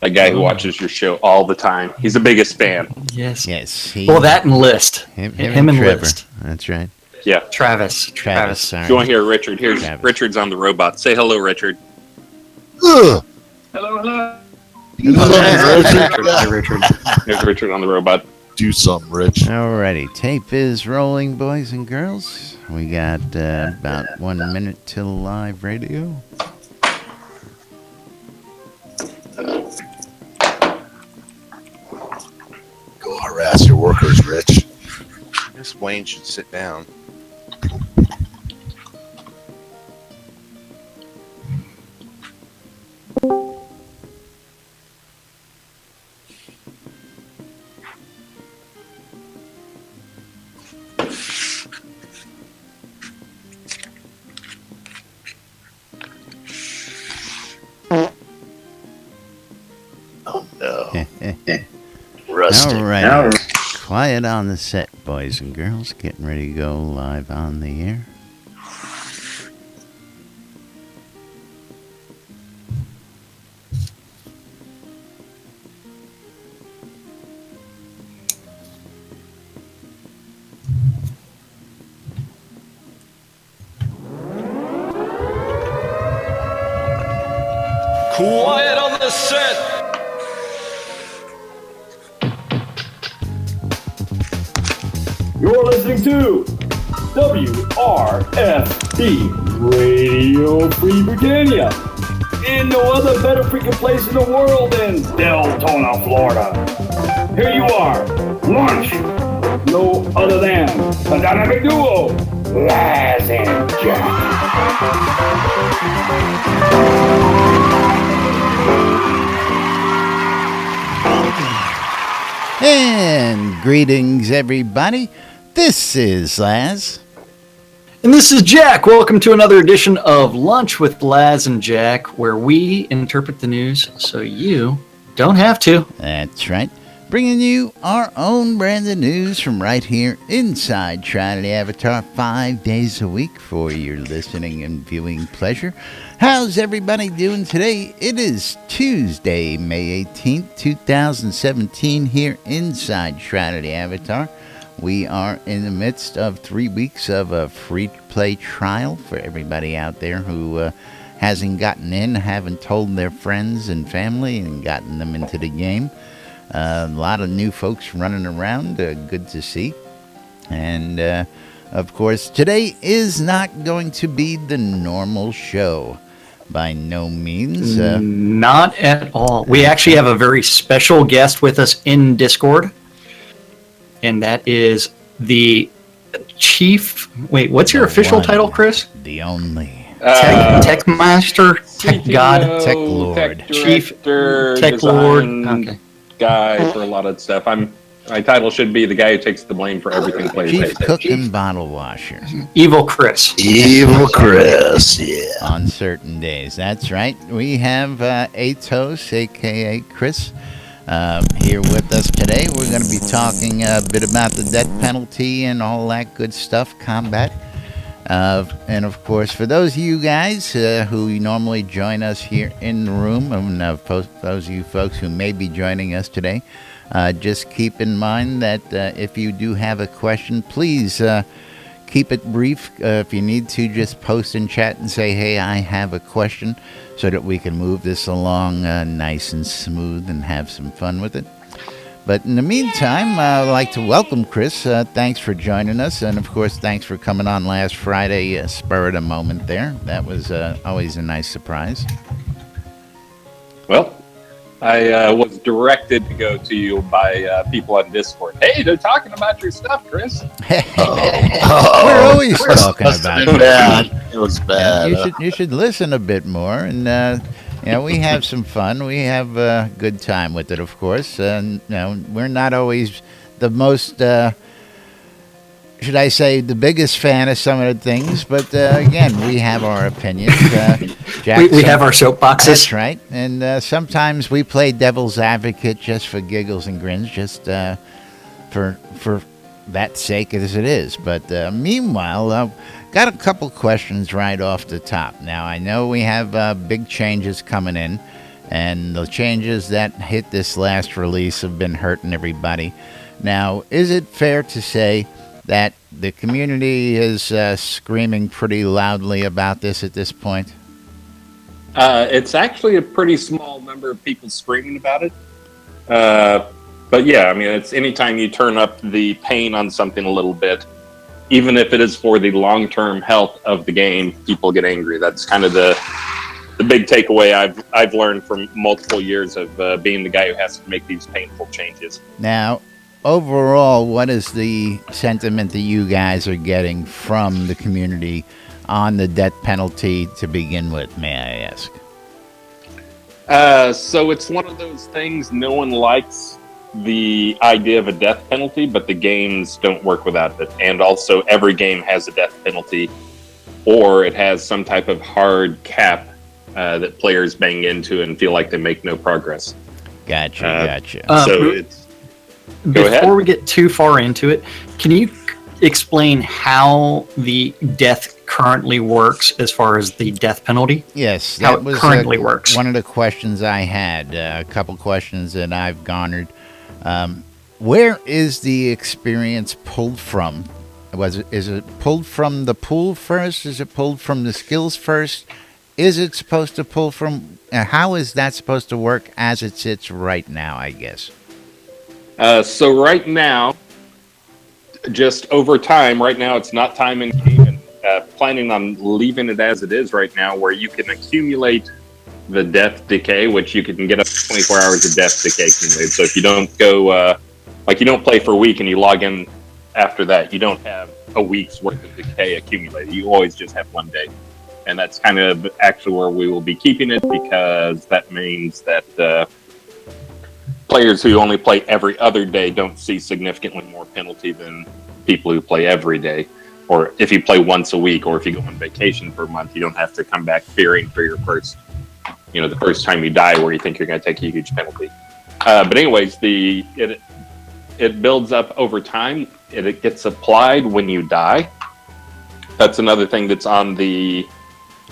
A guy who watches your show all the time. He's the biggest fan. Yes. Yes. Well, that and List. Him and Trevor. List. That's right. Yeah. Travis. Sorry. If you want to hear Richard, here's Travis. Richard's on the robot. Say hello, Richard. Ugh. Hello. Hi, Richard. Here's Richard on the robot. Do something, Rich. Alrighty, tape is rolling, boys and girls. We got about 1 minute till live radio. Go harass your workers, Rich. I guess Wayne should sit down. Oh, no. Rusty. All right. Quiet on the set, boys and girls. Getting ready to go live on the air. Quiet on the set. You're listening to WRFB Radio Free Britannia. And no other better freaking place in the world than Deltona, Florida. Here you are, Lunch. No other than the dynamic duo, Laz and Jack. And greetings, everybody. This is Laz. And this is Jack. Welcome to another edition of Lunch with Laz and Jack, where we interpret the news so you don't have to. That's right. Bringing you our own brand of news from right here inside Shroud Avatar 5 days a week for your listening and viewing pleasure. How's everybody doing today? It is Tuesday, May 18th, 2017 here inside Shroud Avatar. We are in the midst of 3 weeks of a free-to-play trial for everybody out there who hasn't gotten in, haven't told their friends and family and gotten them into the game. A lot of new folks running around, good to see. And, of course, today is not going to be the normal show. By no means. Not at all. We actually have a very special guest with us in Discord. And that is the chief... Wait, what's your official title, Chris? The only. Tech Master, Tech God, Tech Lord. Chief Director, Tech Lord. design Okay. guy for a lot of stuff. My title should be the guy who takes the blame for everything players Chief hate. Cook and Bottle Washer. Evil Chris. Evil Chris, yeah. On certain days. That's right. We have Atos, a.k.a. Chris, here with us today. We're going to be talking a bit about the death penalty and all that good stuff, combat. And, of course, for those of you guys who normally join us here in the room, and those of you folks who may be joining us today, just keep in mind that if you do have a question, please keep it brief. If you need to, just post in chat and say, hey, I have a question, so that we can move this along nice and smooth and have some fun with it. But in the meantime, I'd like to welcome Chris. Thanks for joining us. And, of course, thanks for coming on last Friday, spur of the moment there. That was always a nice surprise. Well, I was directed to go to you by people on Discord. Hey, they're talking about your stuff, Chris. We're always talking about it. Bad. It was bad. You should listen a bit more, and we have some fun. We have a good time with it, of course. We're not always the most, should I say, the biggest fan of some of the things, but again, we have our opinions. We have our soapboxes. That's right, and sometimes we play devil's advocate just for giggles and grins, just for that sake as it is. But meanwhile, got a couple questions right off the top. Now, I know we have big changes coming in, and the changes that hit this last release have been hurting everybody. Now, is it fair to say that the community is screaming pretty loudly about this at this point? It's actually a pretty small number of people screaming about it. But yeah, I mean, it's anytime you turn up the pain on something a little bit, even if it is for the long-term health of the game, people get angry. That's kind of the big takeaway I've learned from multiple years of being the guy who has to make these painful changes. Now, overall, what is the sentiment that you guys are getting from the community on the death penalty to begin with, may I ask? So it's one of those things, no one likes the idea of a death penalty, but the games don't work without it. And also every game has a death penalty, or it has some type of hard cap that players bang into and feel like they make no progress. Gotcha. So it's... Before we get too far into it, can you explain how the death currently works as far as the death penalty? Yes, how that was it currently works. One of the questions I had, a couple questions that I've garnered. Where is the experience pulled from? Is it pulled from the pool first? Is it pulled from the skills first? Is it supposed to pull from... how is that supposed to work as it sits right now, I guess? So right now, just over time, right now it's not time in game, and planning on leaving it as it is right now, where you can accumulate the death decay, which you can get up to 24 hours of death decay accumulated. So if you don't go, you don't play for a week and you log in after that, you don't have a week's worth of decay accumulated. You always just have 1 day. And that's kind of actually where we will be keeping it, because that means that players who only play every other day don't see significantly more penalty than people who play every day. Or if you play once a week, or if you go on vacation for a month, you don't have to come back fearing for your first, the first time you die where you think you're going to take a huge penalty. But anyways, it builds up over time. It gets applied when you die. That's another thing that's on the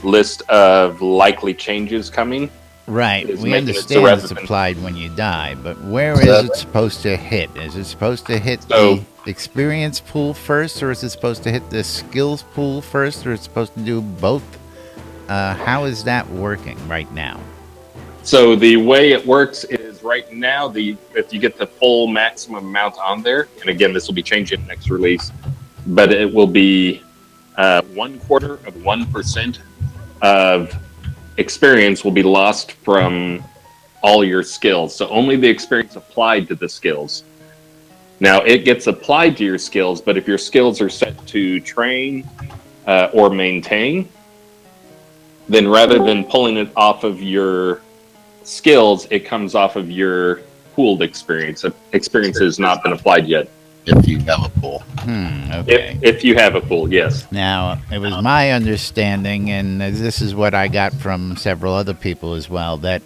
list of likely changes coming. Right, we understand it's applied when you die, but where is it supposed to hit? Is it supposed to hit the experience pool first, or is it supposed to hit the skills pool first, or is it supposed to do both? How is that working right now? So the way it works is right now, if you get the full maximum amount on there, and again, this will be changing next release, but it will be 1/4 of 1% of experience will be lost from all your skills. So only the experience applied to the skills. Now it gets applied to your skills, but if your skills are set to train or maintain, then rather than pulling it off of your skills, it comes off of your pooled experience. Experience has not been applied yet. If you have a pool. Okay. If you have a pool, yes. Now, it was my understanding, and this is what I got from several other people as well, that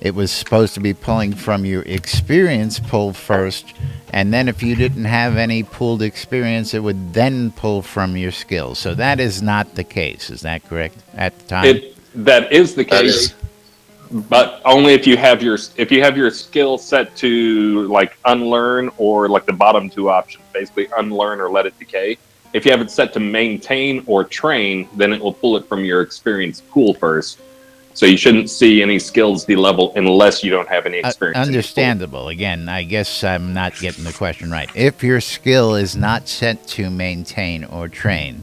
it was supposed to be pulling from your experience pool first, and then if you didn't have any pooled experience, it would then pull from your skills. So that is not the case. Is that correct at the time? That is the case. But only if you have your skill set to like unlearn, or like the bottom two options, basically unlearn or let it decay. If you have it set to maintain or train, then it will pull it from your experience pool first. So you shouldn't see any skills de-level unless you don't have any experience. Understandable. Again, I guess I'm not getting the question right. If your skill is not set to maintain or train,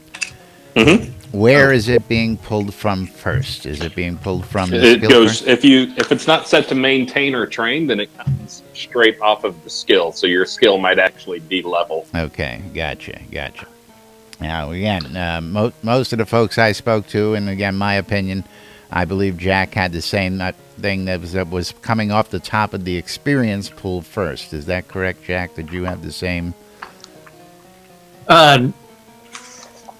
where is it being pulled from first? Is it being pulled from the skill first? If it's not set to maintain or train, then it comes straight off of the skill. So your skill might actually de-level. Okay, gotcha. Now, again, most of the folks I spoke to, and again, my opinion, I believe Jack had the same thing that was coming off the top of the experience pool first. Is that correct, Jack? Did you have the same?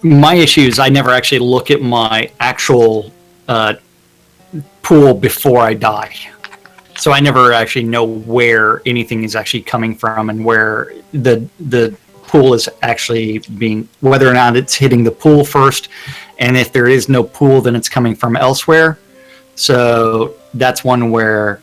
My issue is I never actually look at my actual pool before I die. So I never actually know where anything is actually coming from and where the pool is actually being, whether or not it's hitting the pool first. And if there is no pool, then it's coming from elsewhere. So that's one where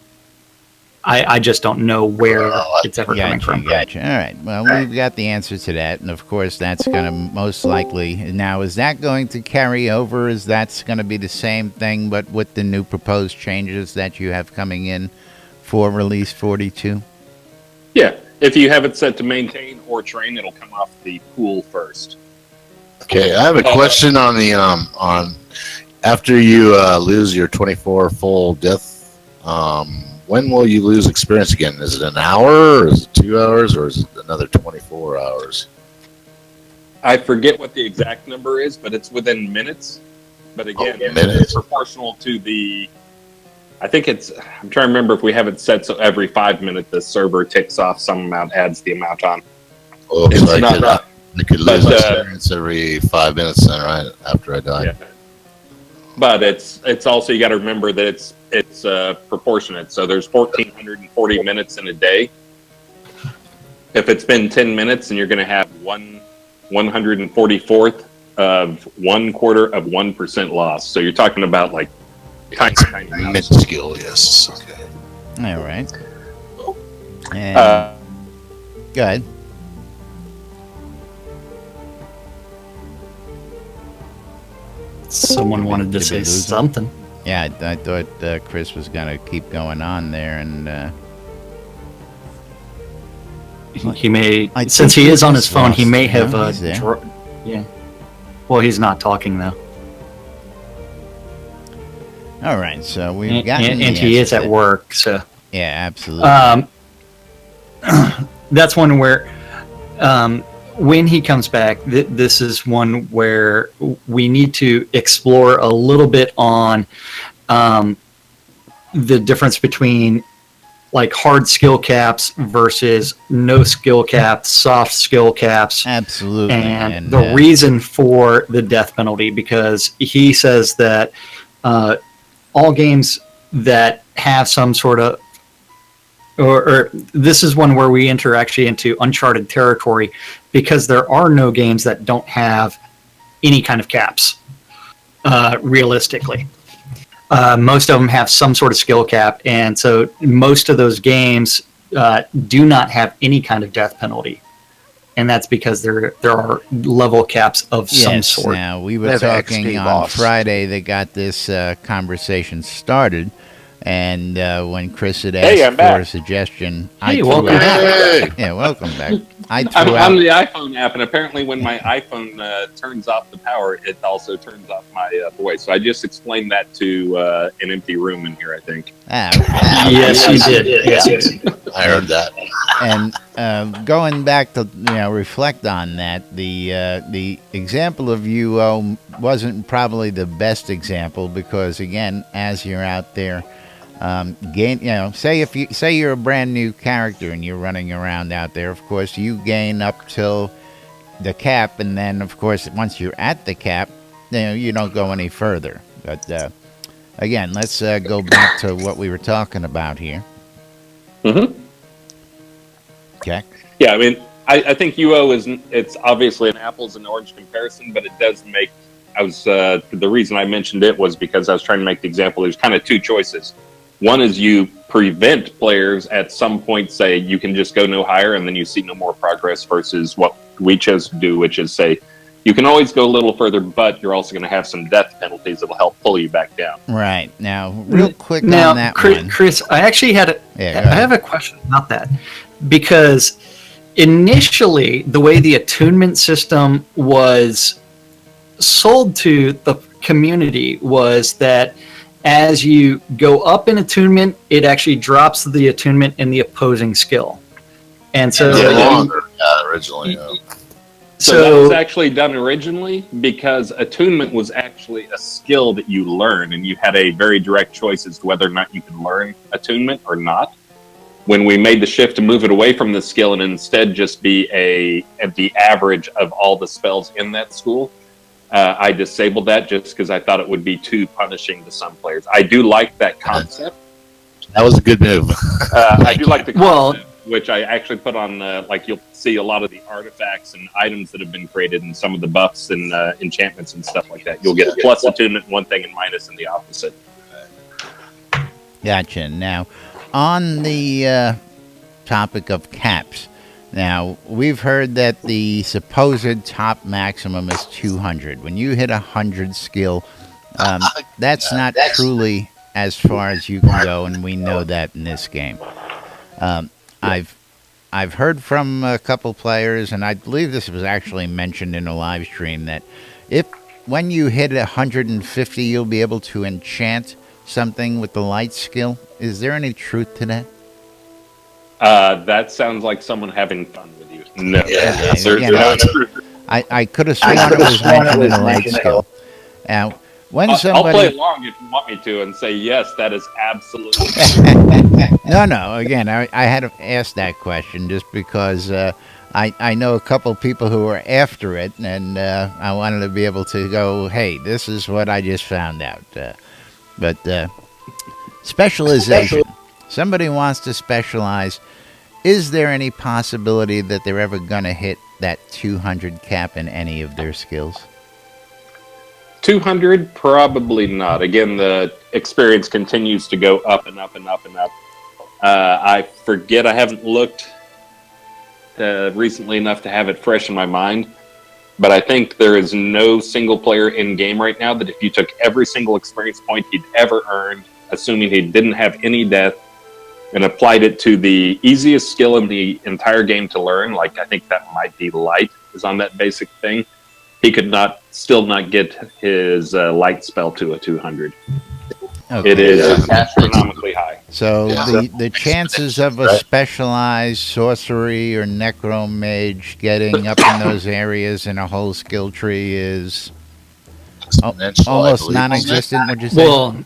I just don't know where it's ever coming from. Gotcha. All right. Well, we've got the answer to that, and of course, that's going to most likely. Now, is that going to carry over? Is that going to be the same thing, but with the new proposed changes that you have coming in for release 42? Yeah. If you have it set to maintain or train, it'll come off the pool first. Okay, I have a question on the on after you lose your 24 full death. When will you lose experience again? Is it an hour, or is it 2 hours, or is it another 24 hours? I forget what the exact number is, but it's within minutes. But again, minutes. It's proportional to the. I think it's. I'm trying to remember if we have it set so every 5 minutes the server ticks off some amount, adds the amount on. Oh, It's so not rough. I could lose experience every 5 minutes then, right? After I die. Yeah. But it's also, you got to remember that it's proportionate. So there's 1,440 minutes in a day. If it's been 10 minutes, and you're going to have 1/144th of 1/4% loss. So you're talking about like tiny amounts. Minuscule, yes. Okay. All right. And go ahead. Someone wanted to Did we say lose him? something. Yeah, I thought Chris was going to keep going on there, and He may, I since think he we is on his just phone, he lost may him. have. He's there. Yeah. Well, he's not talking though. all right. So we've And, gotten the and he is answer at to- work, so. Yeah, absolutely. That's one where, when he comes back, this is one where we need to explore a little bit on the difference between like hard skill caps versus no skill caps, soft skill caps. Absolutely. And the reason for the death penalty, because he says that all games that have some sort of, or this is one where we enter actually into uncharted territory, because there are no games that don't have any kind of caps, realistically. Most of them have some sort of skill cap, and so most of those games do not have any kind of death penalty. And that's because there are level caps of some sort. Now, we were They have talking XP on loss. Friday that got this conversation started, and when Chris had asked Hey, I'm for back. a suggestion, Hey, threw welcome out- back. Yeah, welcome back. I I'm threw on out. the iPhone app, and apparently when my iPhone turns off the power, it also turns off my voice. So I just explained that to an empty room in here, I think. Yes, you did. Yes. I heard that. And going back to reflect on that, the example of UO wasn't probably the best example, because again, as you're out there, say you're a brand new character and you're running around out there. Of course, you gain up till the cap, and then of course once you're at the cap, you don't go any further. But again, let's go back to what we were talking about here. Mm-hmm. Okay. Yeah, I mean, I think UO it's obviously an apples and orange comparison, but it does make. The reason I mentioned it was because I was trying to make the example. There's kind of two choices. One is you prevent players at some point, say you can just go no higher, and then you see no more progress, versus what we chose to do, which is say you can always go a little further, but you're also going to have some death penalties that will help pull you back down. Right. Now, real quick Now, on that Chris, one. Chris, I actually had Yeah, I have a question about that, because initially the way the attunement system was sold to the community was that as you go up in attunement, it actually drops the attunement in the opposing skill. And so, Longer, originally. So that was actually done originally because attunement was actually a skill that you learn, and you had a very direct choice as to whether or not you could learn attunement or not. When we made the shift to move it away from the skill and instead just be the average of all the spells in that school, I disabled that just because I thought it would be too punishing to some players. I do like that concept. That was a good move. I do like the concept, which I actually put on, like you'll see a lot of the artifacts and items that have been created and some of the buffs and enchantments and stuff like that. You'll get plus attunement in one thing and minus in the opposite. Gotcha. Now, on the topic of caps, now we've heard that the supposed top maximum is 200. When you hit 100 skill, that's not truly as far as you can go, and we know that in this game. I've heard from a couple players, and I believe this was actually mentioned in a live stream, that when you hit 150, you'll be able to enchant something with the light skill. Is there any truth to that? That sounds like someone having fun with you. No. Okay, There's again, no truth. I could have sworn it was mentioned in the light skill. Now, when I'll play somebody along if you want me to and say, yes, that is absolutely no, again, I had to ask that question just because I know a couple people who are after it, and I wanted to be able to go, hey, this is what I just found out. But specialization. Somebody wants to specialize. Is there any possibility that they're ever going to hit that 200 cap in any of their skills? 200, probably not. Again, the experience continues to go up and up and up and up. I forget, I haven't looked recently enough to have it fresh in my mind, but I think there is no single player in game right now that if you took every single experience point he'd ever earned, assuming he didn't have any death, and applied it to the easiest skill in the entire game to learn, like I think that might be light, is on that basic thing, he could still not get his light spell to a 200. Okay. It is astronomically high. So the chances of a specialized sorcery or necromage getting up in those areas in a whole skill tree is almost non-existent, would you say? Well,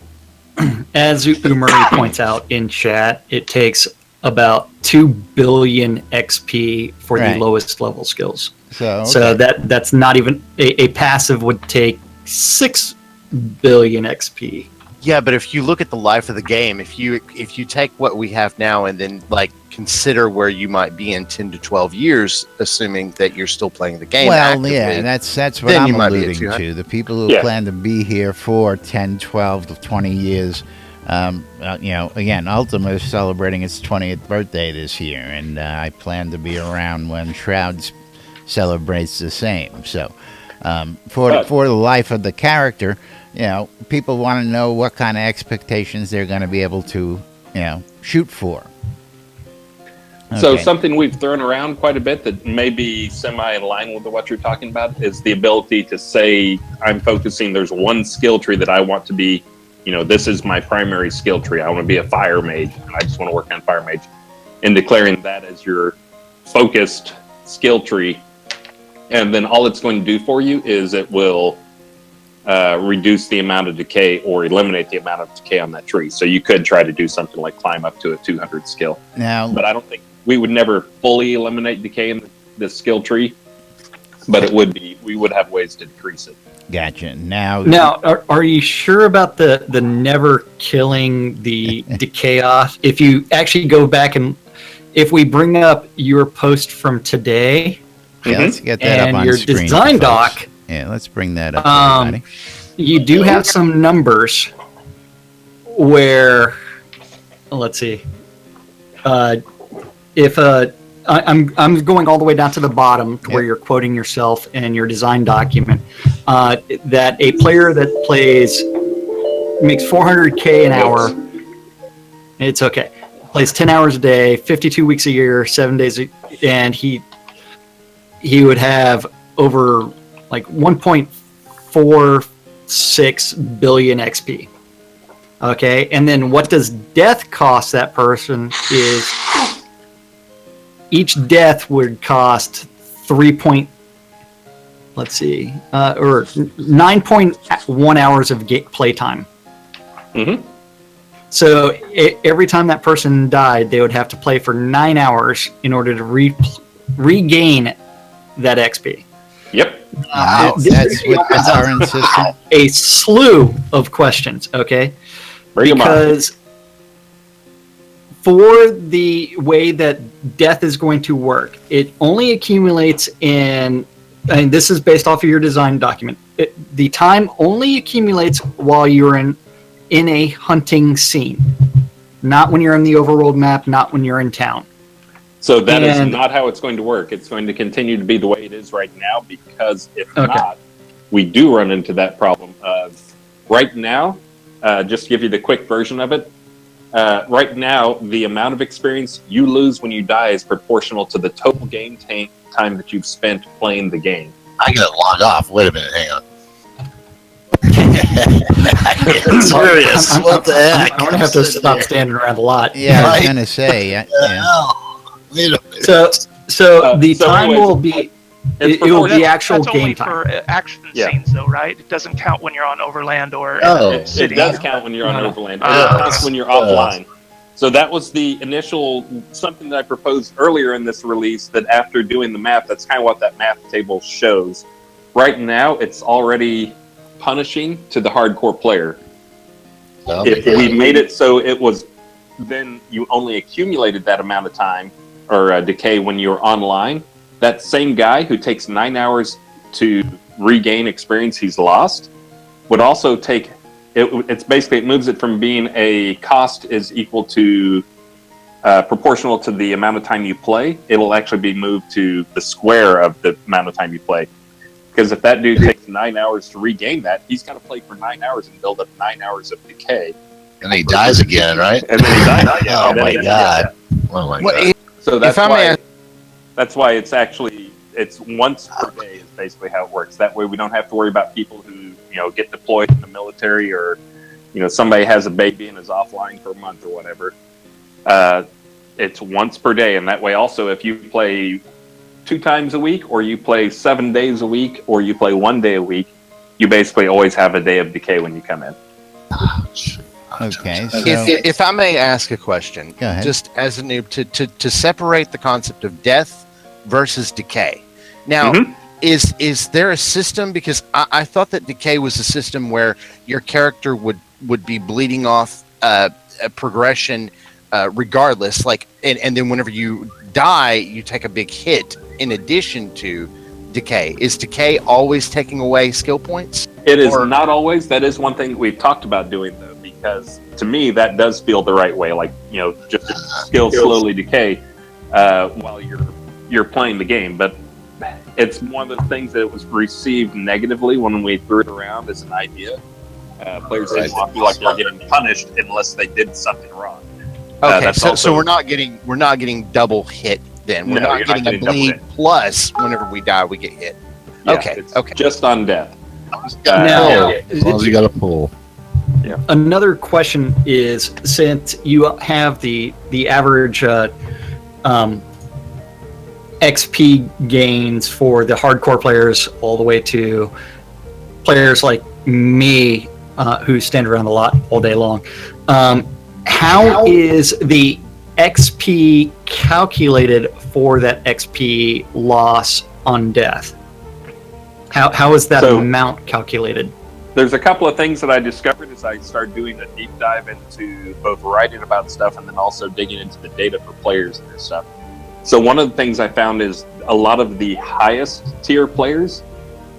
as Umuri points out in chat, it takes about 2 billion XP for the lowest level skills. So that's not even a passive would take 6 billion XP. Yeah, but if you look at the life of the game, if you take what we have now and then like consider where you might be in 10 to 12 years, assuming that you're still playing the game. Well, actively, yeah, that's what then I'm you might be at alluding 200. to. The people who plan to be here for 10, 12 to 20 years. Again, Ultima is celebrating its 20th birthday this year, and I plan to be around when Shroud celebrates the same. So, for the life of the character, people want to know what kind of expectations they're going to be able to, shoot for. Okay. So something we've thrown around quite a bit that may be semi in line with what you're talking about is the ability to say, I'm focusing, there's one skill tree that I want to be, this is my primary skill tree. I want to be a fire mage, and I just want to work on fire mage. And declaring that as your focused skill tree. And then all it's going to do for you is it will reduce the amount of decay or eliminate the amount of decay on that tree. So you could try to do something like climb up to a 200 skill. Now, but I don't think we would never fully eliminate decay in the skill tree, but we would have ways to decrease it. Gotcha. Now, are you sure about the never killing the decay off? If you actually go back and if we bring up your post from today, let's get that up on your screen, design doc. Yeah, let's bring that up, everybody. You do have some numbers where, let's see, if I'm going all the way down to the bottom to where you're quoting yourself in your design document, that a player that makes 400K an hour, it's okay, plays 10 hours a day, 52 weeks a year, 7 days, and he would have over like 1.46 billion XP. Okay, and then what does death cost that person is each death would cost 9.1 hours of playtime. Mm-hmm. So every time that person died, they would have to play for 9 hours in order to regain that XP. Yep. That's with the current system. A slew of questions, okay? Because for the way that death is going to work, it only accumulates and this is based off of your design document. The time only accumulates while you're in a hunting scene. not when you're in the overworld map, not when you're in town. So that is And- not how it's going to work. It's going to continue to be the way it is right now, because if Okay. not, we do run into that problem of right now, just to give you the quick version of it, right now, the amount of experience you lose when you die is proportional to the total game time that you've spent playing the game. I gotta log off. Wait a minute, hang on. I'm serious. What the heck? I'm gonna have to stop standing around a lot. Yeah, I was Right. going to say. Yeah. Wait a minute. So the so time anyways, will be It's it will be proportional. actual That's game only time. for action Yeah. scenes, though, right? It doesn't count when you're on Overland or Oh. in the It city. does count when you're on No. Overland. Oh. It counts when you're offline. So that was the initial something that I proposed earlier in this release. That after doing the math, that's kind of what that math table shows. Right now, it's already punishing to the hardcore player. If we made it so it was, then you only accumulated that amount of time or decay when you're online. That same guy who takes 9 hours to regain experience he's lost would also take it. It's basically, it moves it from being a cost is equal to proportional to the amount of time you play. It'll actually be moved to the square of the amount of time you play. Because if that dude takes 9 hours to regain that, he's got to play for 9 hours and build up 9 hours of decay. And he dies again, right? And then he dies again. Oh And then my he- god. Oh my god. So that's If I may why. ask- That's why it's once per day is basically how it works. That way we don't have to worry about people who get deployed in the military, or somebody has a baby and is offline for a month or whatever. It's once per day, and that way also if you play 2 times a week, or you play 7 days a week, or you play 1 day a week, you basically always have a day of decay when you come in. Okay. So, If I may ask a question, Go ahead. just as a noob, to separate the concept of death versus decay. Now, Mhm. is there a system? Because I thought that decay was a system where your character would be bleeding off a progression regardless, and then whenever you die, you take a big hit in addition to decay. Is decay always taking away skill points? It is Or- not always. That is one thing we've talked about doing, though, because to me that does feel the right way. Just skills slowly decay while you're playing the game. But it's one of the things that was received negatively when we threw it around as an idea. Players didn't feel like they're getting punished unless they did something wrong. Okay, that's so also- we're not getting double hit then. We're No, not you're not getting a getting double bleed hit. plus whenever we die we get hit. Yeah, Okay, it's okay. just on death. Now, As long as you got a pull. another question is, since you have the average XP gains for the hardcore players all the way to players like me who stand around a lot all day long, how is the XP calculated for that XP loss on death? How is that So- amount calculated? There's a couple of things that I discovered as I started doing a deep dive into both writing about stuff and then also digging into the data for players and this stuff. So one of the things I found is a lot of the highest tier players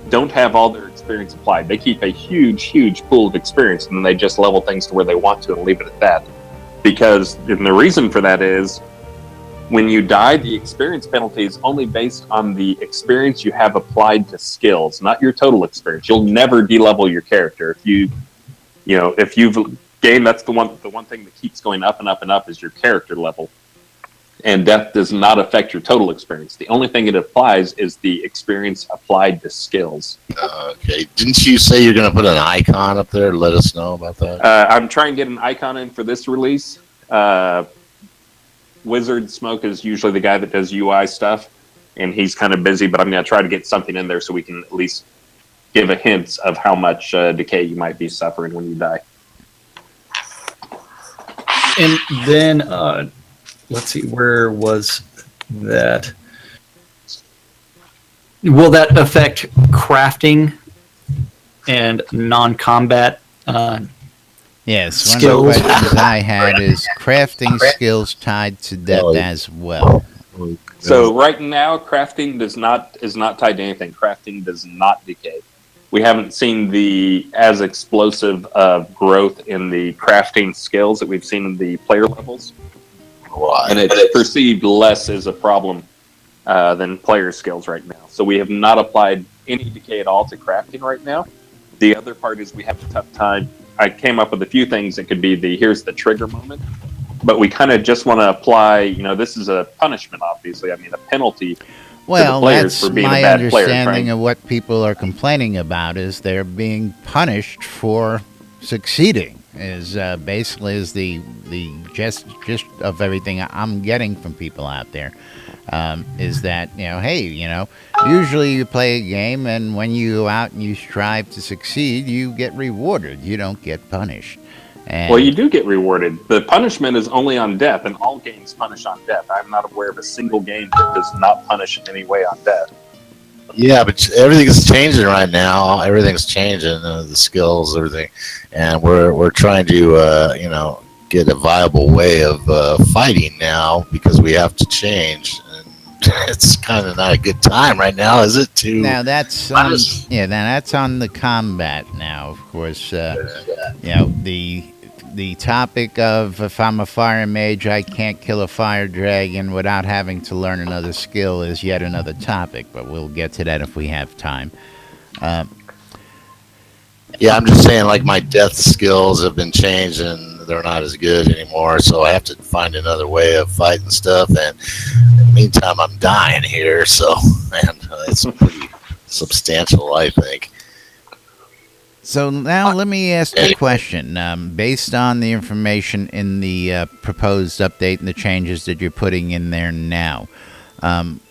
don't have all their experience applied. They keep a huge pool of experience, and then they just level things to where they want to and leave it at that. And the reason for that is when you die, the experience penalty is only based on the experience you have applied to skills, not your total experience. You'll never de-level your character. If you've gained, that's the one thing that keeps going up and up and up is your character level. And death does not affect your total experience. The only thing it applies is the experience applied to skills. Okay. Didn't you say you're going to put an icon up there to let us know about that? I'm trying to get an icon in for this release. Wizard Smoke is usually the guy that does UI stuff, and he's kind of busy, but I'm going to try to get something in there so we can at least give a hint of how much decay you might be suffering when you die. And then, let's see, where was that? Will that affect crafting and non-combat? yes, one skills. of the questions I had is crafting skills tied to death as well. So right now, crafting is not tied to anything. Crafting does not decay. We haven't seen the as explosive growth in the crafting skills that we've seen in the player levels, Why? and it's perceived less as a problem than player skills right now. So we have not applied any decay at all to crafting right now. The other part is we have a tough time. I came up with a few things that could be here's the trigger moment, but we kind of just want to apply, this is a punishment, obviously. I mean, a penalty Well, to the players that's for being my a bad player. understanding of what people are complaining about is they're being punished for succeeding. Is basically is the gist of everything I'm getting from people out there. Is that hey, usually you play a game and when you go out and you strive to succeed, you get rewarded. You don't get punished. And Well, you do get rewarded. The punishment is only on death, and all games punish on death. I'm not aware of a single game that does not punish in any way on death. Yeah, but everything's changing right now. Everything's changing, the skills, everything, and we're trying to get a viable way of fighting now because we have to change. And it's kind of not a good time right now, is it? now that's that's on the combat now. Of course, the topic of if I'm a fire mage, I can't kill a fire dragon without having to learn another skill is yet another topic, but we'll get to that if we have time. Yeah, I'm just saying, like, my death skills have been changed and they're not as good anymore, so I have to find another way of fighting stuff. And in the meantime, I'm dying here, so it's pretty substantial, I think. So now let me ask a question. Based on the information in the proposed update and the changes that you're putting in there now,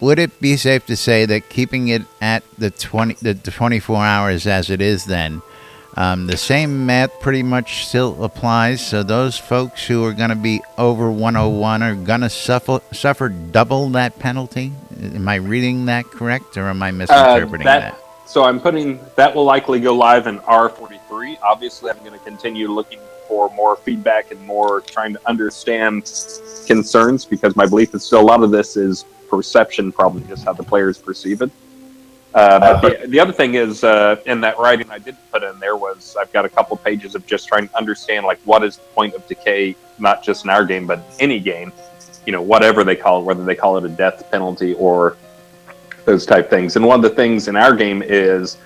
would it be safe to say that keeping it at the 24 hours as it is then, the same math pretty much still applies? So those folks who are going to be over 101 are going to suffer double that penalty? Am I reading that correct, or am I misinterpreting that? So I'm putting that will likely go live in R43. Obviously, I'm going to continue looking for more feedback and more trying to understand concerns, because my belief is still a lot of this is perception, probably just how the players perceive it. But the other thing is, in that writing I did put in there was I've got a couple pages of just trying to understand, like, what is the point of decay, not just in our game, but any game, whatever they call it, whether they call it a death penalty or those type things. And one of the things in our game is,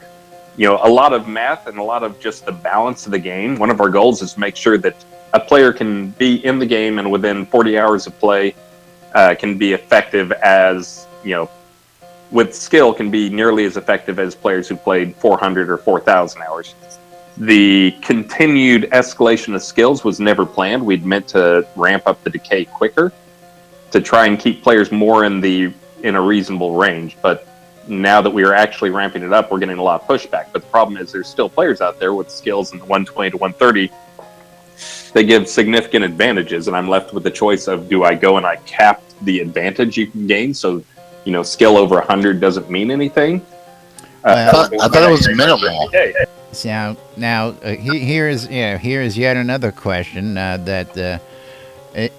a lot of math and a lot of just the balance of the game. One of our goals is to make sure that a player can be in the game and within 40 hours of play can be effective as, with skill can be nearly as effective as players who played 400 or 4,000 hours. The continued escalation of skills was never planned. We'd meant to ramp up the decay quicker to try and keep players more in a reasonable range, but now that we are actually ramping it up, we're getting a lot of pushback. But the problem is there's still players out there with skills in the 120 to 130 that give significant advantages, and I'm left with the choice of, do I go and I cap the advantage you can gain, so skill over 100 doesn't mean anything? I thought it was minimal. So now here is yet another question that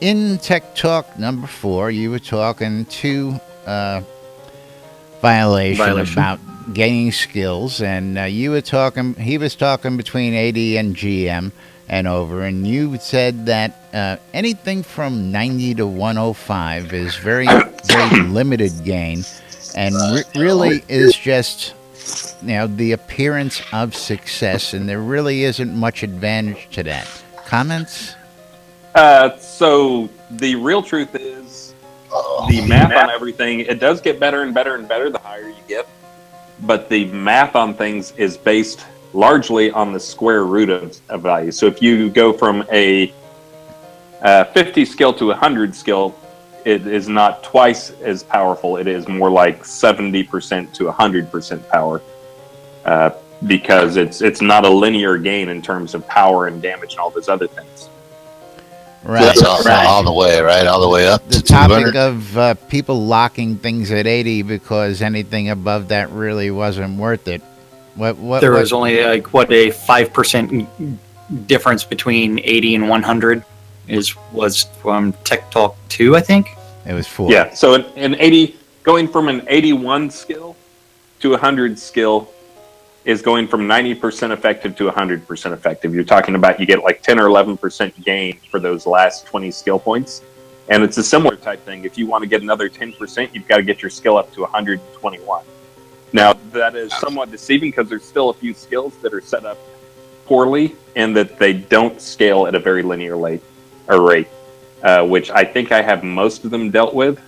in Tech Talk number 4, you were talking to violation about gaining skills, and he was talking between 80 and GM and over, and you said that anything from 90 to 105 is very very limited gain, and really is just the appearance of success, and there really isn't much advantage to that. Comments? So the real truth is, the math on everything, it does get better and better and better the higher you get, but the math on things is based largely on the square root of value. So if you go from a 50 skill to 100 skill, it is not twice as powerful. It is more like 70% to 100% power, because it's not a linear gain in terms of power and damage and all those other things. Right. So that's all the way, right? All the way up the to 200. topic of people locking things at 80 because anything above that really wasn't worth it. There was only a 5% difference between 80 and 100 was from Tech Talk 2, I think. It was 4. Yeah, so in 80, going from an 81 skill to 100 skill is going from 90% effective to 100% effective. You're talking about you get like 10 or 11% gain for those last 20 skill points. And it's a similar type thing. If you want to get another 10%, you've got to get your skill up to 121. Now, that is somewhat deceiving because there's still a few skills that are set up poorly and that they don't scale at a very linear rate, which I think I have most of them dealt with.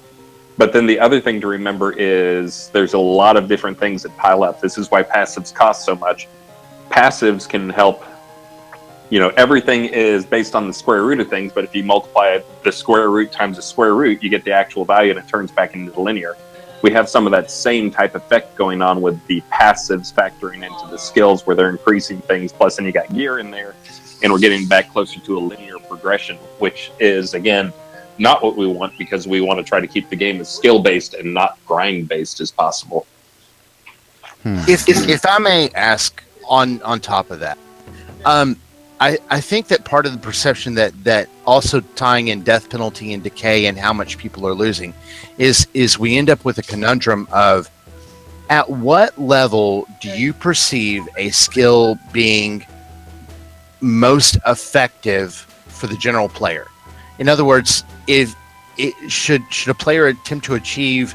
But then the other thing to remember is there's a lot of different things that pile up. This is why passives cost so much. Passives can help, everything is based on the square root of things, but if you multiply the square root times the square root, you get the actual value and it turns back into the linear. We have some of that same type effect going on with the passives factoring into the skills where they're increasing things, plus then you got gear in there, and we're getting back closer to a linear progression, which is, again, not what we want because we want to try to keep the game as skill-based and not grind-based as possible. If I may ask on top of that, I think that part of the perception that also tying in death penalty and decay and how much people are losing is we end up with a conundrum of at what level do you perceive a skill being most effective for the general player? In other words, should a player attempt to achieve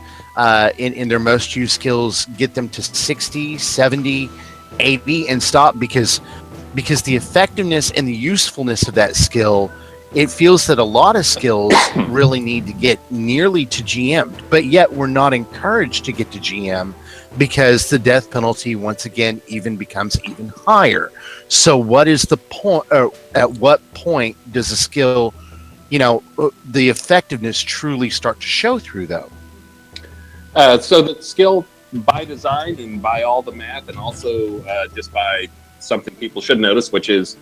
in their most used skills, get them to 60, 70, 80 and stop because the effectiveness and the usefulness of that skill, it feels that a lot of skills really need to get nearly to GM'd, but yet we're not encouraged to get to GM because the death penalty once again even becomes even higher. So what is the point, or at what point does a skill, the effectiveness truly start to show through though? So the skill by design and by all the math and also just by something people should notice, which is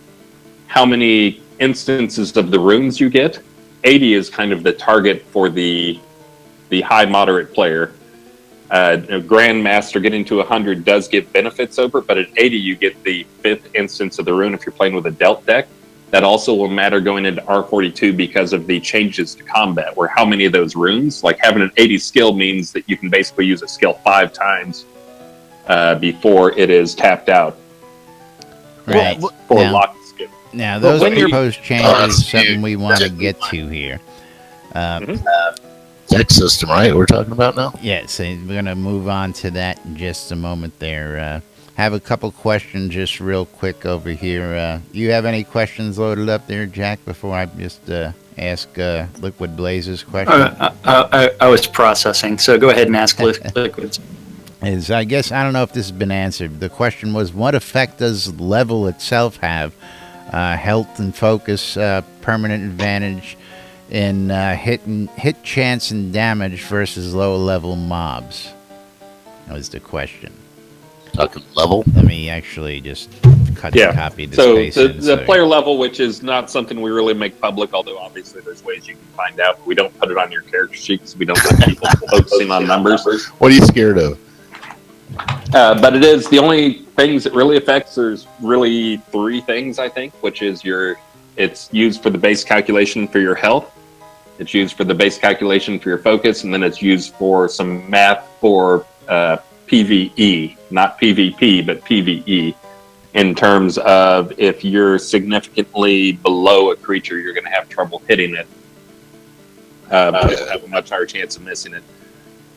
how many instances of the runes you get. 80 is kind of the target for the high moderate player. Grandmaster getting to 100 does give benefits over it, but at 80 you get the 5th instance of the rune if you're playing with a dealt deck. That also will matter going into R42 because of the changes to combat, where how many of those runes, like having an 80 skill means that you can basically use a skill 5 times before it is tapped out. Right. For locked skill. Now, those proposed changes is something we want to get to here. Deck system, right? We're talking about now? Yes, we're going to move on to that in just a moment there. Have a couple questions just real quick over here. You have any questions loaded up there, Jack, before I just ask Liquid Blaze's question? I was processing, so go ahead and ask Liquid's. I guess, I don't know if this has been answered. The question was, what effect does level itself have? Health and focus, permanent advantage in hit chance and damage versus low level mobs? That was the question. Talking level? Let me actually just cut the copy of the space in. The player level, which is not something we really make public, although obviously there's ways you can find out. We don't put it on your character sheet because we don't want people focusing on numbers. What are you scared of? But it is the only things it really affects. There's really 3 things, I think, which is it's used for the base calculation for your health. It's used for the base calculation for your focus, and then it's used for some math for PvE, not PvP, but PvE, in terms of if you're significantly below a creature, you're going to have trouble hitting it. You'll have a much higher chance of missing it.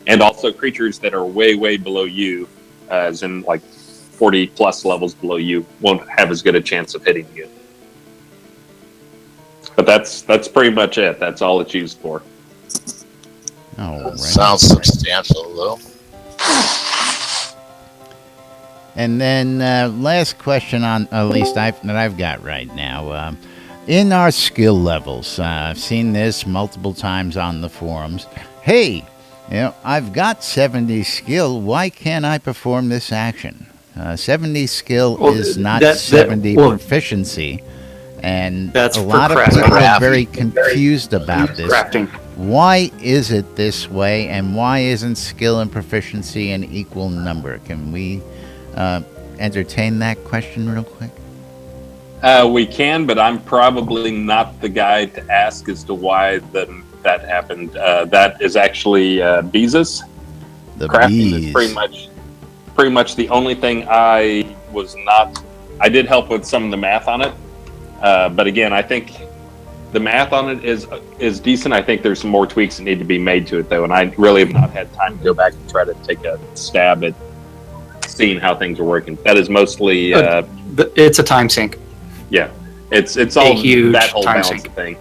And also creatures that are way, way below you, as in like 40 plus levels below you, won't have as good a chance of hitting you. But that's pretty much it. That's all it's used for. All right. Sounds substantial, though. And then last question on, at least that I've got right now. In our skill levels, I've seen this multiple times on the forums. Hey, I've got 70 skill. Why can't I perform this action? 70 skill is not 70 proficiency. And a lot of people are very confused about this. Why is it this way, and why isn't skill and proficiency an equal number? Can we entertain that question real quick? We can, but I'm probably not the guy to ask as to why that happened. That is actually Beezus. The Crafting bees. is pretty pretty much the only thing I was not. I did help with some of the math on it, but again, I think the math on it is decent. I think there's some more tweaks that need to be made to it, though, and I really have not had time to go back and try to take a stab at seeing how things are working. That is mostly it's a time sink. Yeah, it's all huge that whole time balance sink. thing.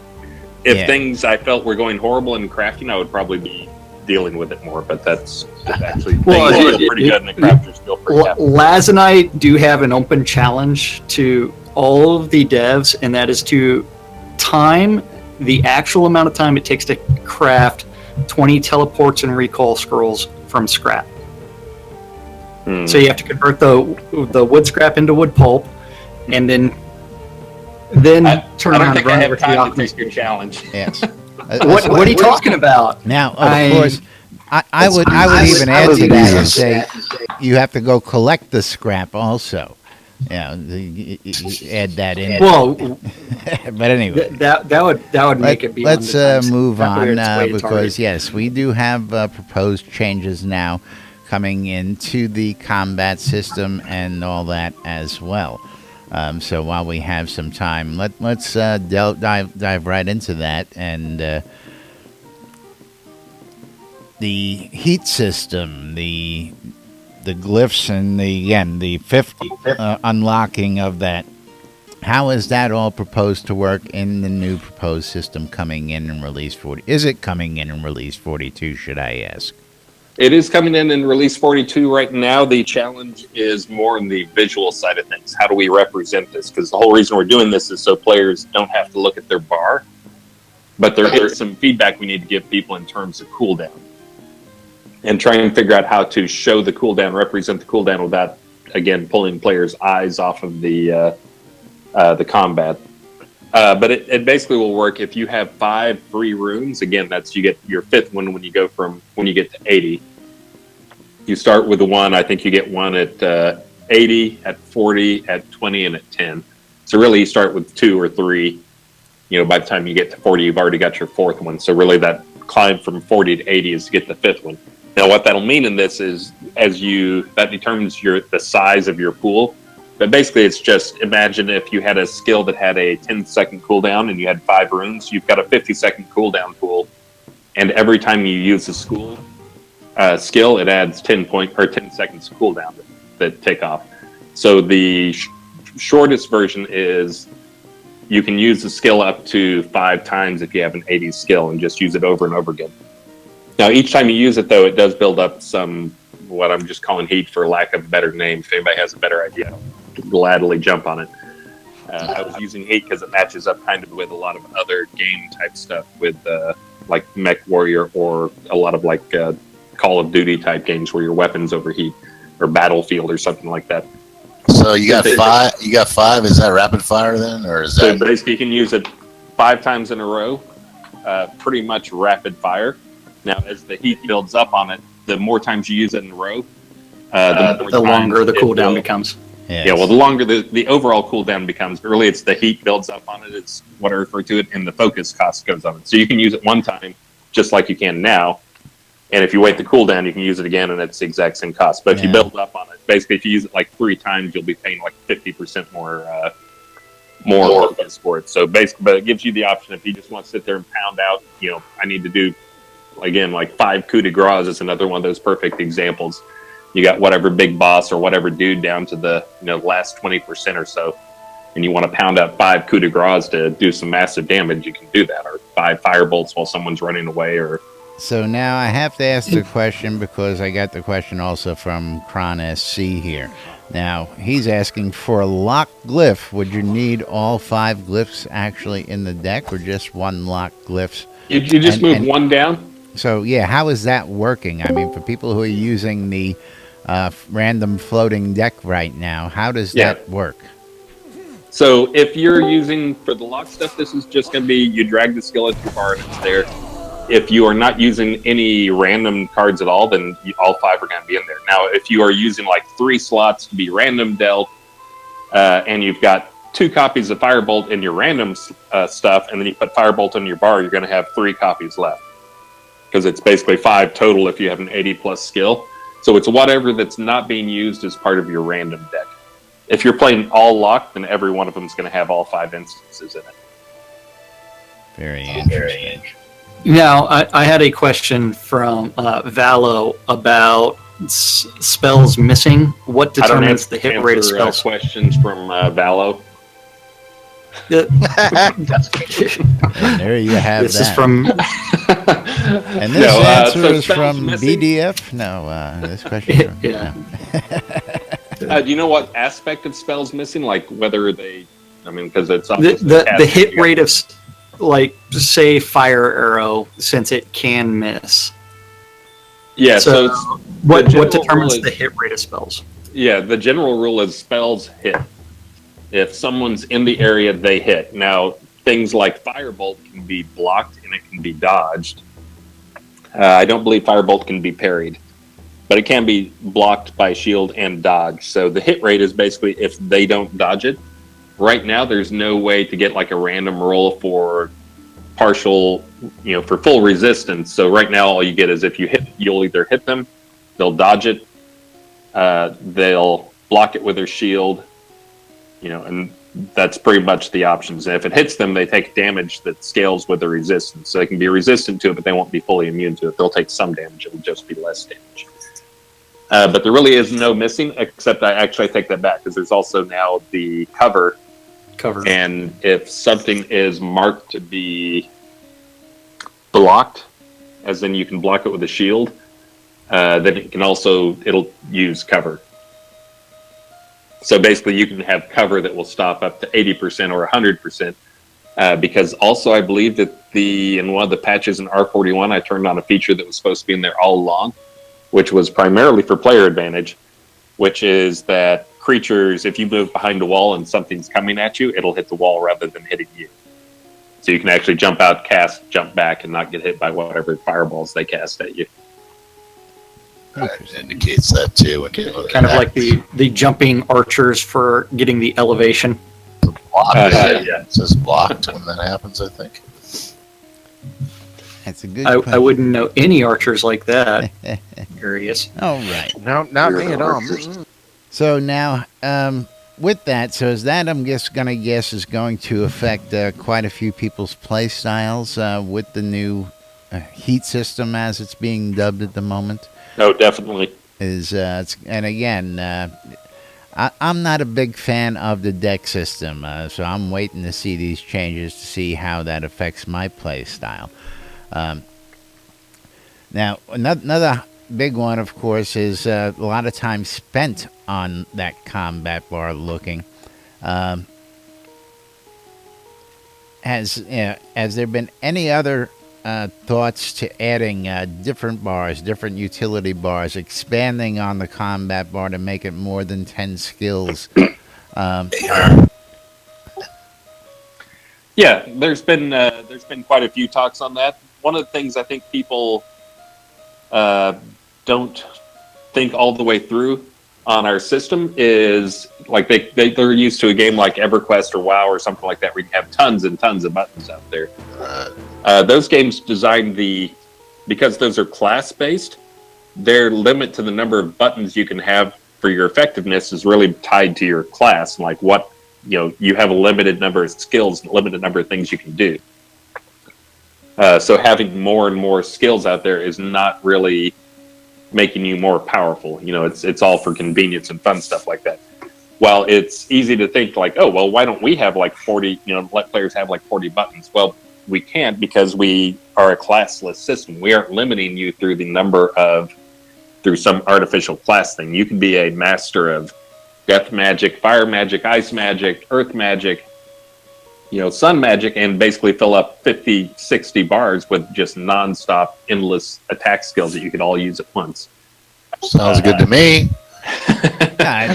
If things I felt were going horrible in crafting, I would probably be dealing with it more. But that's actually things are pretty good, and the crafters still pretty happy. Laz and I do have an open challenge to all of the devs, and that is to time the actual amount of time it takes to craft 20 teleports and recall scrolls from scrap. So you have to convert the wood scrap into wood pulp, and then turn around and run over to the alchemist. Your challenge. Yes. What are you talking about? Now, of course, I would even add to that and say you have to go collect the scrap also. Yeah, you add that in. Well, but anyway, that would make it. Let's move on because yes, we do have proposed changes now coming into the combat system and all that as well. So while we have some time, let's dive right into that. And the heat system, the glyphs, and the fifth unlocking of that. How is that all proposed to work in the new proposed system coming in release 40? Is it coming in release 42, should I ask? It is coming in release 42 right now. The challenge is more on the visual side of things. How do we represent this? Because the whole reason we're doing this is so players don't have to look at their bar. But there is some feedback we need to give people in terms of cooldown. And try and figure out how to show the cooldown, represent the cooldown without, again, pulling players' eyes off of the combat. But it basically will work if you have 5 free runes. Again, that's you get your 5th one when you get to 80. You start with the 1. I think you get 1 at 80, at 40, at 20, and at 10. So really, you start with 2 or 3. By the time you get to 40, you've already got your 4th one. So really, that climb from 40 to 80 is to get the 5th one. Now, what that'll mean in this is that determines the size of your pool. But basically, it's just imagine if you had a skill that had a 10-second cooldown and you had 5 runes, you've got a 50-second cooldown pool, and every time you use a skill, it adds 10 seconds cooldown that tick off. So the shortest version is you can use the skill up to 5 times if you have an 80 skill and just use it over and over again. Now, each time you use it, though, it does build up some, what I'm just calling heat for lack of a better name. If anybody has a better idea, I'll gladly jump on it. I was using heat because it matches up kind of with a lot of other game type stuff with like Mech Warrior or a lot of like Call of Duty type games where your weapons overheat, or Battlefield or something like that. So you got 5. You got 5. Is that rapid fire then, or is that? So basically, you can use it 5 times in a row, pretty much rapid fire. Now, as the heat builds up on it, the more times you use it in a row, the longer the cooldown becomes. Yes. Yeah, well, the longer the overall cooldown becomes. Early, it's the heat builds up on it. It's what I refer to it, and the focus cost goes on it. So you can use it one time, just like you can now. And if you wait the cooldown, you can use it again, and it's the exact same cost. But if you build up on it, basically, if you use it like 3 times, you'll be paying like 50% more focus for it. So basically, but it gives you the option if you just want to sit there and pound out. I need to do again like 5 coup de grace is another one of those perfect examples. You got whatever big boss or whatever dude down to the last 20% or so, and you want to pound out 5 coup de grace to do some massive damage, you can do that, or 5 firebolts while someone's running away. Or so now I have to ask the question because I got the question also from Kron SC here. Now he's asking for a lock glyph. Would you need all 5 glyphs actually in the deck, or just 1 lock glyphs? You just move 1 down. So yeah, how is that working? I mean, for people who are using the random floating deck right now, how does that work? So if you're using for the lock stuff, this is just going to be you drag the skill into your bar and it's there. If you are not using any random cards at all, then all 5 are going to be in there. Now, if you are using like 3 slots to be random dealt, and you've got 2 copies of Firebolt in your random stuff, and then you put Firebolt in your bar, you're going to have 3 copies left. Because it's basically 5 total if you have an 80 plus skill. So it's whatever that's not being used as part of your random deck. If you're playing all locked, then every one of them is going to have all 5 instances in it. Very interesting. Now, I had a question from Valo about spells missing. What I don't determines have the hit rate of spells? questions from Valo. And there you have This that. is from. And this No, answer so is spells from missing? BDF? No, this question. Yeah. No. Do you know what aspect of spells missing? Like whether they, I mean, because it's The hit rate of, like, say, fire arrow, since it can miss. Yeah. So, So, it's, What general determines rule the is- hit rate of spells? yeah, the general rule is spells hit. If someone's in the area, they hit. Now, things like firebolt can be blocked and it can be dodged. I don't believe firebolt can be parried, but it can be blocked by shield and dodge. So the hit rate is basically if they don't dodge it. Right now, there's no way to get like a random roll for partial, for full resistance. So right now, all you get is if you hit, you'll either hit them, they'll dodge it, they'll block it with their shield, and that's pretty much the options. And if it hits them, they take damage that scales with the resistance. So they can be resistant to it, but they won't be fully immune to it. They'll take some damage. It'll just be less damage. But there really is no missing, except I take that back, because there's also now the cover. And if something is marked to be blocked, as in you can block it with a shield, then it'll use cover. So basically, you can have cover that will stop up to 80% or 100%. Because also, I believe that in one of the patches in R41, I turned on a feature that was supposed to be in there all along, which was primarily for player advantage, which is that creatures, if you move behind a wall and something's coming at you, it'll hit the wall rather than hitting you. So you can actually jump out, cast, jump back, and not get hit by whatever fireballs they cast at you. That indicates that too. Kind of like the jumping archers for getting the elevation. Blocked. Yeah. It says blocked when that happens, I think. That's a good I question. wouldn't know any archers like that. Curious. All right. No, not me at all. So now, with that, so is that, I'm going to guess, is going to affect quite a few people's play styles with the new heat system, as it's being dubbed at the moment? No, definitely. And again, I'm not a big fan of the deck system, so I'm waiting to see these changes to see how that affects my play style. Now, another big one, of course, is a lot of time spent on that combat bar looking. Has there been any other thoughts to adding different bars, different utility bars, expanding on the combat bar to make it more than 10 skills? Yeah, there's been quite a few talks on that. One of the things I think people don't think all the way through on our system is like they're used to a game like EverQuest or WoW or something like that where you have tons and tons of buttons out there. Those games designed because those are class based, their limit to the number of buttons you can have for your effectiveness is really tied to your class. Like what, you have a limited number of skills, limited number of things you can do. So having more and more skills out there is not really making you more powerful. It's all for convenience and fun stuff like that. While it's easy to think like, oh, well, why don't we have like 40, let players have like 40 buttons? Well, we can't because we are a classless system. We aren't limiting you through some artificial class thing. You can be a master of death magic, fire magic, ice magic, earth magic, sun magic, and basically fill up 50, 60 bars with just nonstop, endless attack skills that you could all use at once. Sounds good to me. I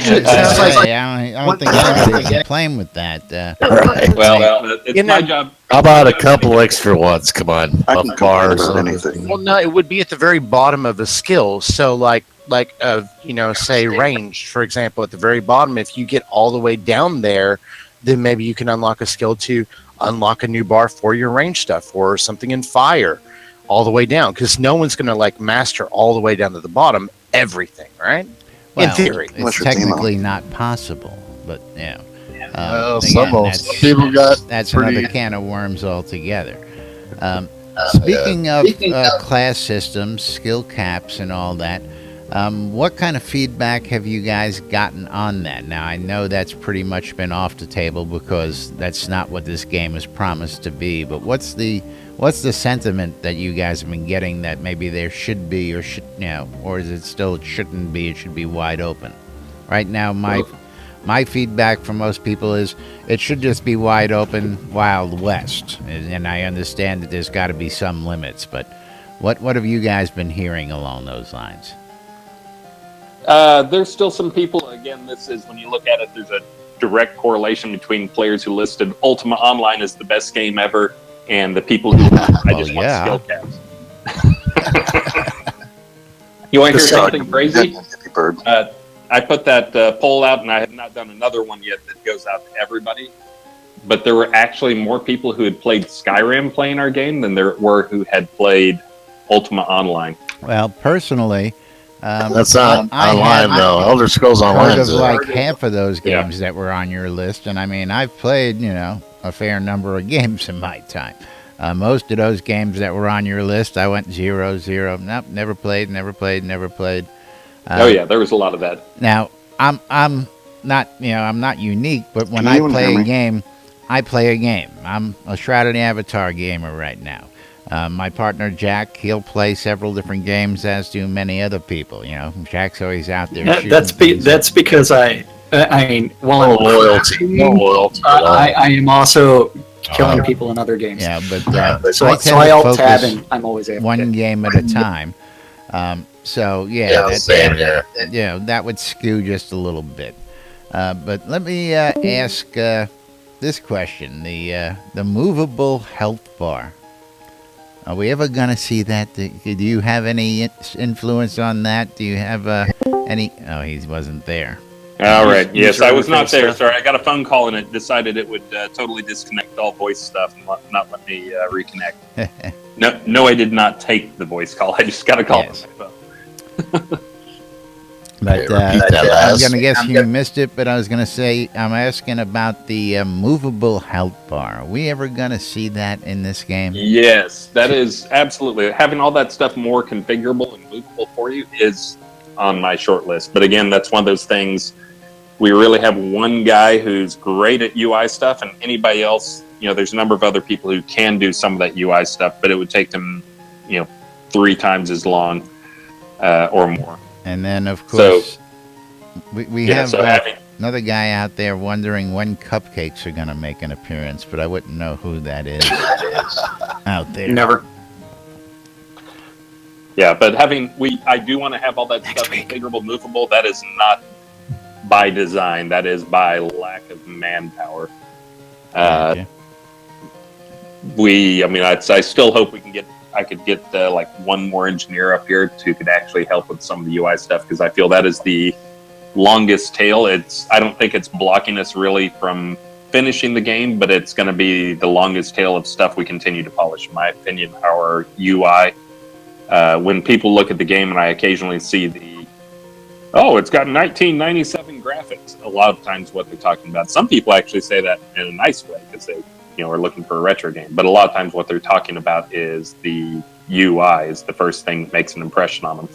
don't think anybody's playing with that. Right. Well, it's my job. How about a couple extra ones? Come on, I buff can bars. complain about anything. Well, no, it would be at the very bottom of a skill. So, say ranged, for example, at the very bottom. If you get all the way down there, then maybe you can unlock a skill to unlock a new bar for your range stuff, or something in fire, all the way down, because no one's going to like master all the way down to the bottom everything, right? Well, In theory. it's Unless you're technically not possible, but Well, again, some people got that's pretty. another can of worms altogether. Speaking of class systems, skill caps, and all that, what kind of feedback have you guys gotten on that? Now, I know that's pretty much been off the table because that's not what this game is promised to be. But what's the sentiment that you guys have been getting that maybe there should be, or or is it still it shouldn't be? It should be wide open. Right now, my feedback from most people is it should just be wide open, Wild West. And I understand that there's got to be some limits, but what have you guys been hearing along those lines? There's still some people, again, this is, when you look at it, there's a direct correlation between players who listed Ultima Online as the best game ever and the people who I just want skill caps. You want to hear something crazy? I put that poll out, and I have not done another one yet that goes out to everybody. But there were actually more people who had played Skyrim playing our game than there were who had played Ultima Online. Well, personally, That's not online though. Elder Scrolls Online heard is of like half of those games Yeah. that were on your list, and I mean, I've played a fair number of games in my time. Most of those games that were on your list, I went 0-0. Nope, never played. Oh yeah, there was a lot of that. Now, I'm not I'm not unique, but when Can I anyone play hear a me? game, I play a game. I'm a Shroud of the Avatar gamer right now. My partner Jack, he'll play several different games, as do many other people. Jack's always out there. That's because I mean, while no I'm loyalty. No loyalty at all. I am also killing people in other games. Yeah, but So I tend I to alt tab focus and I'm always after one game at a time. So Same here. that would skew just a little bit. But let me ask this question: the movable health bar. Are we ever gonna see that? Do you have any influence on that? Do you have any? Oh, he wasn't there. All right. Yes, user I was not interface there. stuff. Sorry, I got a phone call and it decided it would totally disconnect all voice stuff and not let me reconnect. No, I did not take the voice call. I just got a call Yes. from my phone. But Okay, repeat that I'm last. gonna guess you missed it. But I was gonna say I'm asking about the movable health bar. Are we ever gonna see that in this game? Yes, that is absolutely. Having all that stuff more configurable and movable for you is on my short list. But again, that's one of those things. We really have one guy who's great at UI stuff, and anybody else, there's a number of other people who can do some of that UI stuff, but it would take them, 3 times as long or more. And then of course we Yeah, have so having another guy out there wondering when cupcakes are gonna make an appearance, but I wouldn't know who that is out there. Never. Yeah, but I do want to have all that stuff configurable, movable. That is not by design. That is by lack of manpower. Okay. I still hope I could get like one more engineer up here who could actually help with some of the UI stuff, because I feel that is the longest tail. I don't think it's blocking us really from finishing the game, but it's going to be the longest tail of stuff we continue to polish, in my opinion. Our UI. When people look at the game and I occasionally see it's got 1997 graphics, a lot of times what they're talking about. Some people actually say that in a nice way because they are looking for a retro game. But a lot of times what they're talking about is the UI is the first thing that makes an impression on them.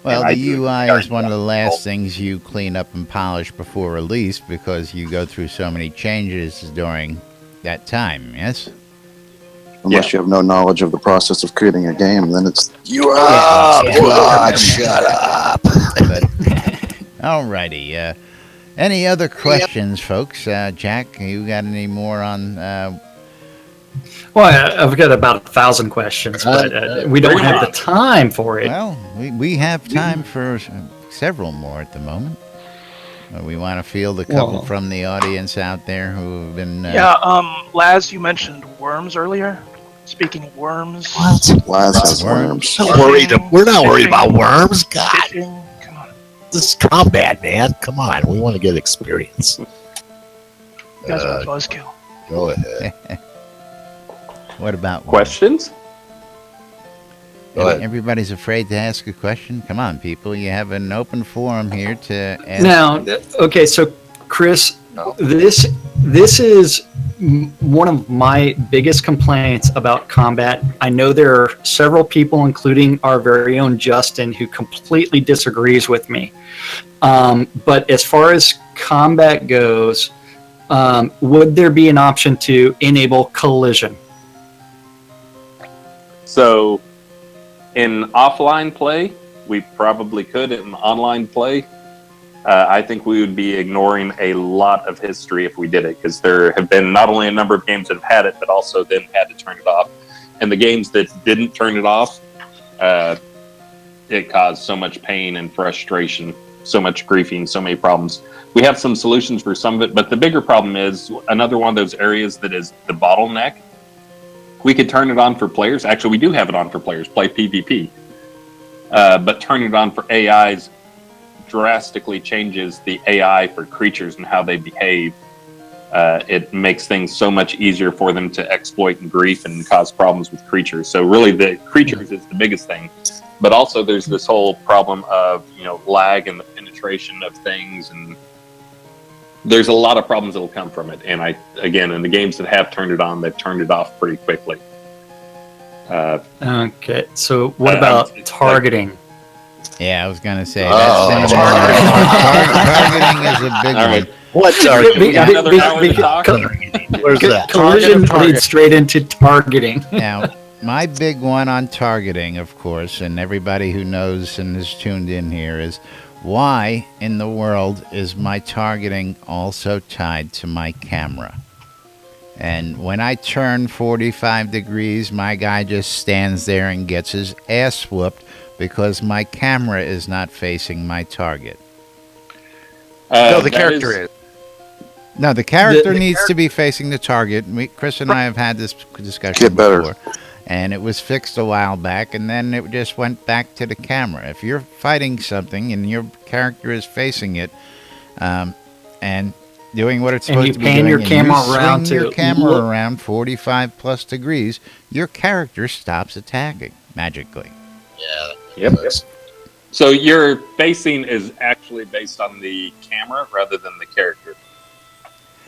Well, And I the do UI very is one of the well. last things you clean up and polish before release because you go through so many changes during that time, yes? Unless you have no knowledge of the process of creating a game, then it's God, shut up. But, alrighty. Any other questions, folks? Jack, you got any more on... Well, I've got about 1,000 questions, but we don't have the time for it. Well, we have time for several more at the moment. We want to field a couple from the audience out there who have been... Laz, you mentioned worms earlier. Speaking of worms, Laz has worms. We're not worried about worms. God, fishing, come on. this is combat, man. Come on, we want to get experience. You guys are a buzzkill. Go ahead. What about worms? Questions? Go ahead. Everybody's afraid to ask a question. Come on, people. You have an open forum here to ask. Now, okay, so Chris, No. this is one of my biggest complaints about combat. I know there are several people, including our very own Justin, who completely disagrees with me. But as far as combat goes, would there be an option to enable collision? So, in offline play, we probably could. In online play, I think we would be ignoring a lot of history if we did it, because there have been not only a number of games that have had it, but also then had to turn it off. And the games that didn't turn it off, it caused so much pain and frustration, so much griefing, so many problems. We have some solutions for some of it, but the bigger problem is another one of those areas that is the bottleneck. We could turn it on for players. Actually, we do have it on for players, play PvP. But turning it on for AIs drastically changes the AI for creatures and how they behave. It makes things so much easier for them to exploit and grief and cause problems with creatures. So really the creatures is the biggest thing. But also there's this whole problem of, lag and the penetration of things, and there's a lot of problems that will come from it. And in the games that have turned it on, they've turned it off pretty quickly. Okay, so what about targeting? Yeah, I was going to say Oh. targeting is a big All one. right. What's Be- our be- got another be- hour be- to talk? Where's that? Collision Target. leads straight into targeting. Now, my big one on targeting, of course, and everybody who knows and is tuned in here, is why in the world is my targeting also tied to my camera? And when I turn 45 degrees, my guy just stands there and gets his ass whooped because my camera is not facing my target. No, the That character is. No, the character The needs to be facing the target. Chris and I have had this discussion Get better. before, and it was fixed a while back, and then it just went back to the camera. If you're fighting something and your character is facing it, and doing what it's And supposed you to be pan doing, your and camera you around swing to your camera look- around 45 plus degrees, your character stops attacking magically. Yeah. Yep. So your facing is actually based on the camera rather than the character.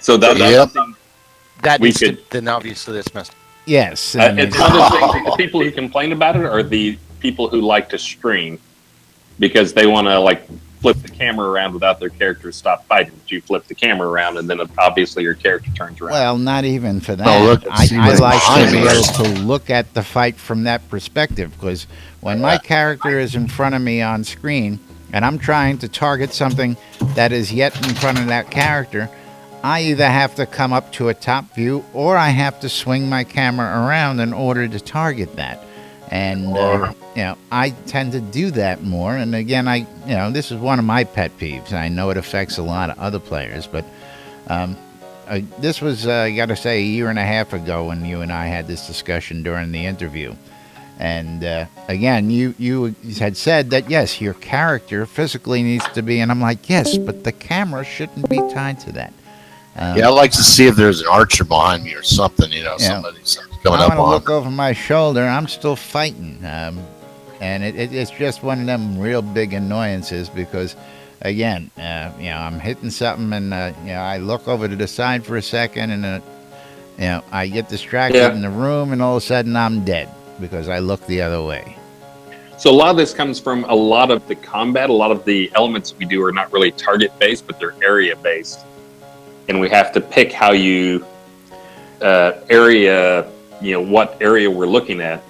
So that's Yep. something. That We needs to, could- then obviously that's messed. Yes, I mean, It's one of those things that the people who complain about it are the people who like to stream because they want to flip the camera around without their character stop fighting. But you flip the camera around and then obviously your character turns around. well, not even for that. No, look, see I what's like to behind be it. able to look at the fight from that perspective, because when my character is in front of me on screen and I'm trying to target something that is yet in front of that character, I either have to come up to a top view or I have to swing my camera around in order to target that. And, I tend to do that more. And again, this is one of my pet peeves. I know it affects a lot of other players, but this was, I got to say, a year and a half ago when you and I had this discussion during the interview. And again, you had said that, yes, your character physically needs to be, and I'm like, yes, but the camera shouldn't be tied to that. Yeah, I like to see if there's an archer behind me or something. Somebody's coming I up want to on. look over my shoulder. I'm still fighting, and it's just one of them real big annoyances because, again, I'm hitting something and I look over to the side for a second and I get distracted in the room and all of a sudden I'm dead because I look the other way. So a lot of this comes from a lot of the combat. A lot of the elements we do are not really target based, but they're area based. And we have to pick how you area, what area we're looking at.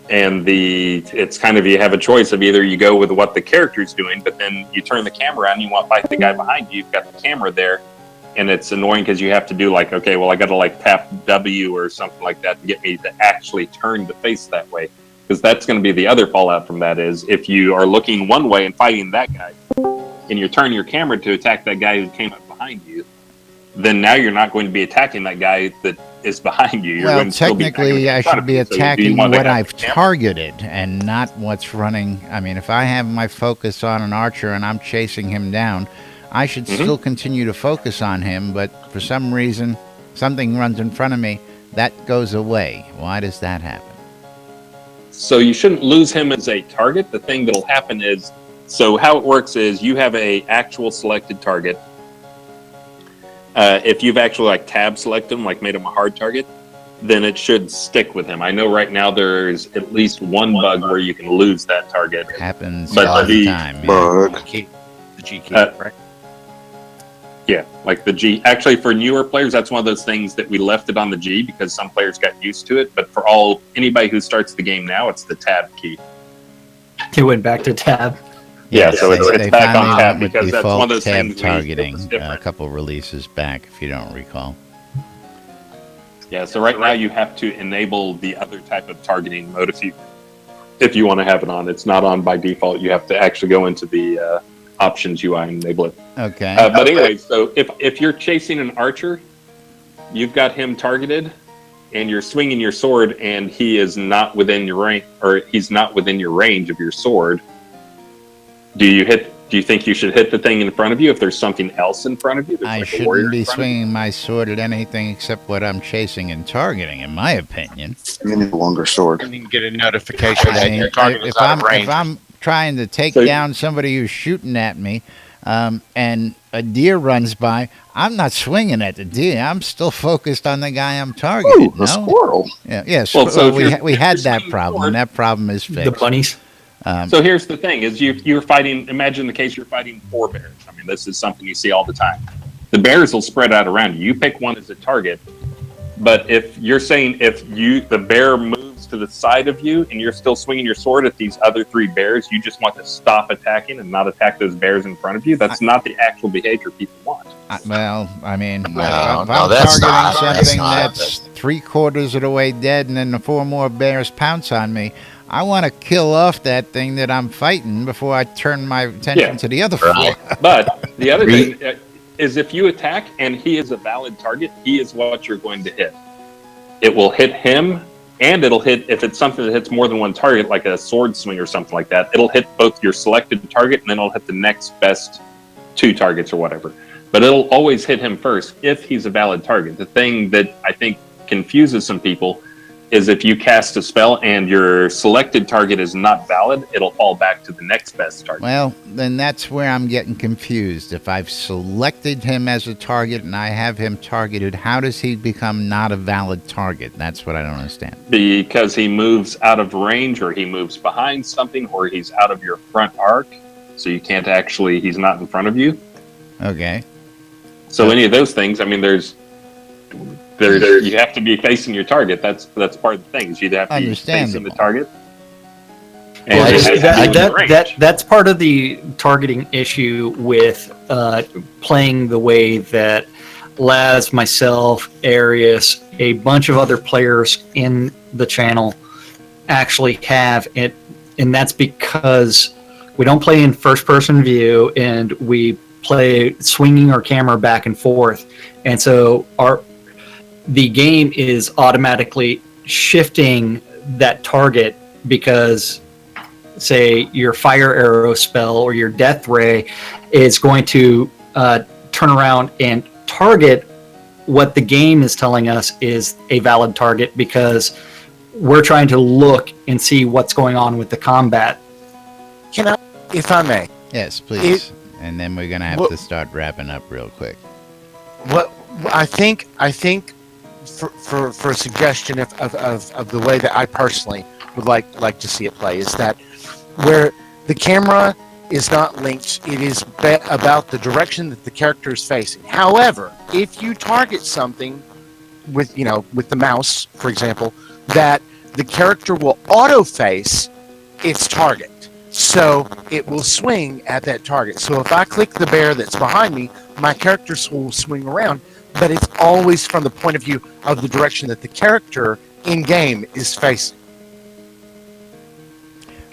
And it's kind of, you have a choice of either you go with what the character's doing, but then you turn the camera on and you want to fight the guy behind you. You've got the camera there. And it's annoying because you have to do I got to tap W or something like that to get me to actually turn the face that way. Because that's going to be the other fallout from that is if you are looking one way and fighting that guy and you turn your camera to attack that guy who came up behind you, then now you're not going to be attacking that guy that is behind you. You're Well, going to still be technically, I should be attacking what I've targeted and not what's running. I mean, if I have my focus on an archer and I'm chasing him down, I should still continue to focus on him, but for some reason, something runs in front of me, that goes away. Why does that happen? So you shouldn't lose him as a target. The thing that'll happen is, so how it works is you have a actual selected target. If you've actually like tab selected him, like made him a hard target, then it should stick with him. I know right now there's at least one bug where you can lose that target. Happens But all the the time. Yeah. Bug. The G key, Uh, right? Yeah, like the G. Actually, for newer players, that's one of those things that we left it on the G because some players got used to it. But for anybody who starts the game now, it's the tab key. It went back to tab. Yeah, so it's they back finally on tab went with because that's one default of those tab things targeting was a different. couple releases back, if you don't recall. Yeah, so right now you have to enable the other type of targeting mode if you want to have it on. It's not on by default. You have to actually go into the options UI and enable it. Okay. But anyway, so if you're chasing an archer, you've got him targeted, and you're swinging your sword, and he is not within your range, or he's not within your range of your sword. Do you think you should hit the thing in front of you if there's something else in front of you? There's I like a warrior shouldn't be in front of you? swinging my sword at anything except what I'm chasing and targeting, in my opinion. You need a longer sword. And you can get a notification I that mean, your target is if out of range. if I'm trying to take So- down somebody who's shooting at me, and a deer runs by, I'm not swinging at the deer. I'm still focused on the guy I'm targeting. Ooh, a squirrel. Yeah, yes. Well, so if we you're had that swinging problem. forward- That problem is fixed. The bunnies. So here's the thing: is you're fighting. Imagine the case you're fighting 4 bears. I mean, this is something you see all the time. The bears will spread out around you. You pick one as a target, but if you're saying the bear moves to the side of you and you're still swinging your sword at these other 3 bears, you just want to stop attacking and not attack those bears in front of you. That's not the actual behavior people want. Well, I mean, if No, I'm that's targeting not- something that's not- that's 3/4 of the way dead, and then the 4 more bears pounce on me, I want to kill off that thing that I'm fighting before I turn my attention Yeah. to the other 4. Right. But the other thing is, if you attack and he is a valid target, he is what you're going to hit. It will hit him, and it'll hit, if it's something that hits more than one target, like a sword swing or something like that, it'll hit both your selected target and then it'll hit the next best 2 targets or whatever. But it'll always hit him first if he's a valid target. The thing that I think confuses some people is if you cast a spell and your selected target is not valid, it'll fall back to the next best target. Well, then that's where I'm getting confused. If I've selected him as a target and I have him targeted, how does he become not a valid target? That's what I don't understand. Because he moves out of range, or he moves behind something, or he's out of your front arc, so you can't actually, he's not in front of you. Okay. So any of those things, I mean, there's you have to be facing your target. That's part of the thing. Is you have to be facing Understandable. the target. Well, And it has to be in range. that's part of the targeting issue with playing the way that Laz, myself, Arius, a bunch of other players in the channel actually have it, and that's because we don't play in first-person view, and we play swinging our camera back and forth, and so the game is automatically shifting that target because, say, your fire arrow spell or your death ray is going to turn around and target what the game is telling us is a valid target, because we're trying to look and see what's going on with the combat. Can I, if I may, Yes, please. And then we're going to have to start wrapping up real quick. what I think for a suggestion of the way that I personally would like to see it play is that where the camera is not linked, it is about the direction that the character is facing. However, if you target something with the mouse, for example, that the character will auto face its target, so it will swing at that target. So if I click the bear that's behind me, my character will swing around, but it's always from the point of view of the direction that the character in game is facing.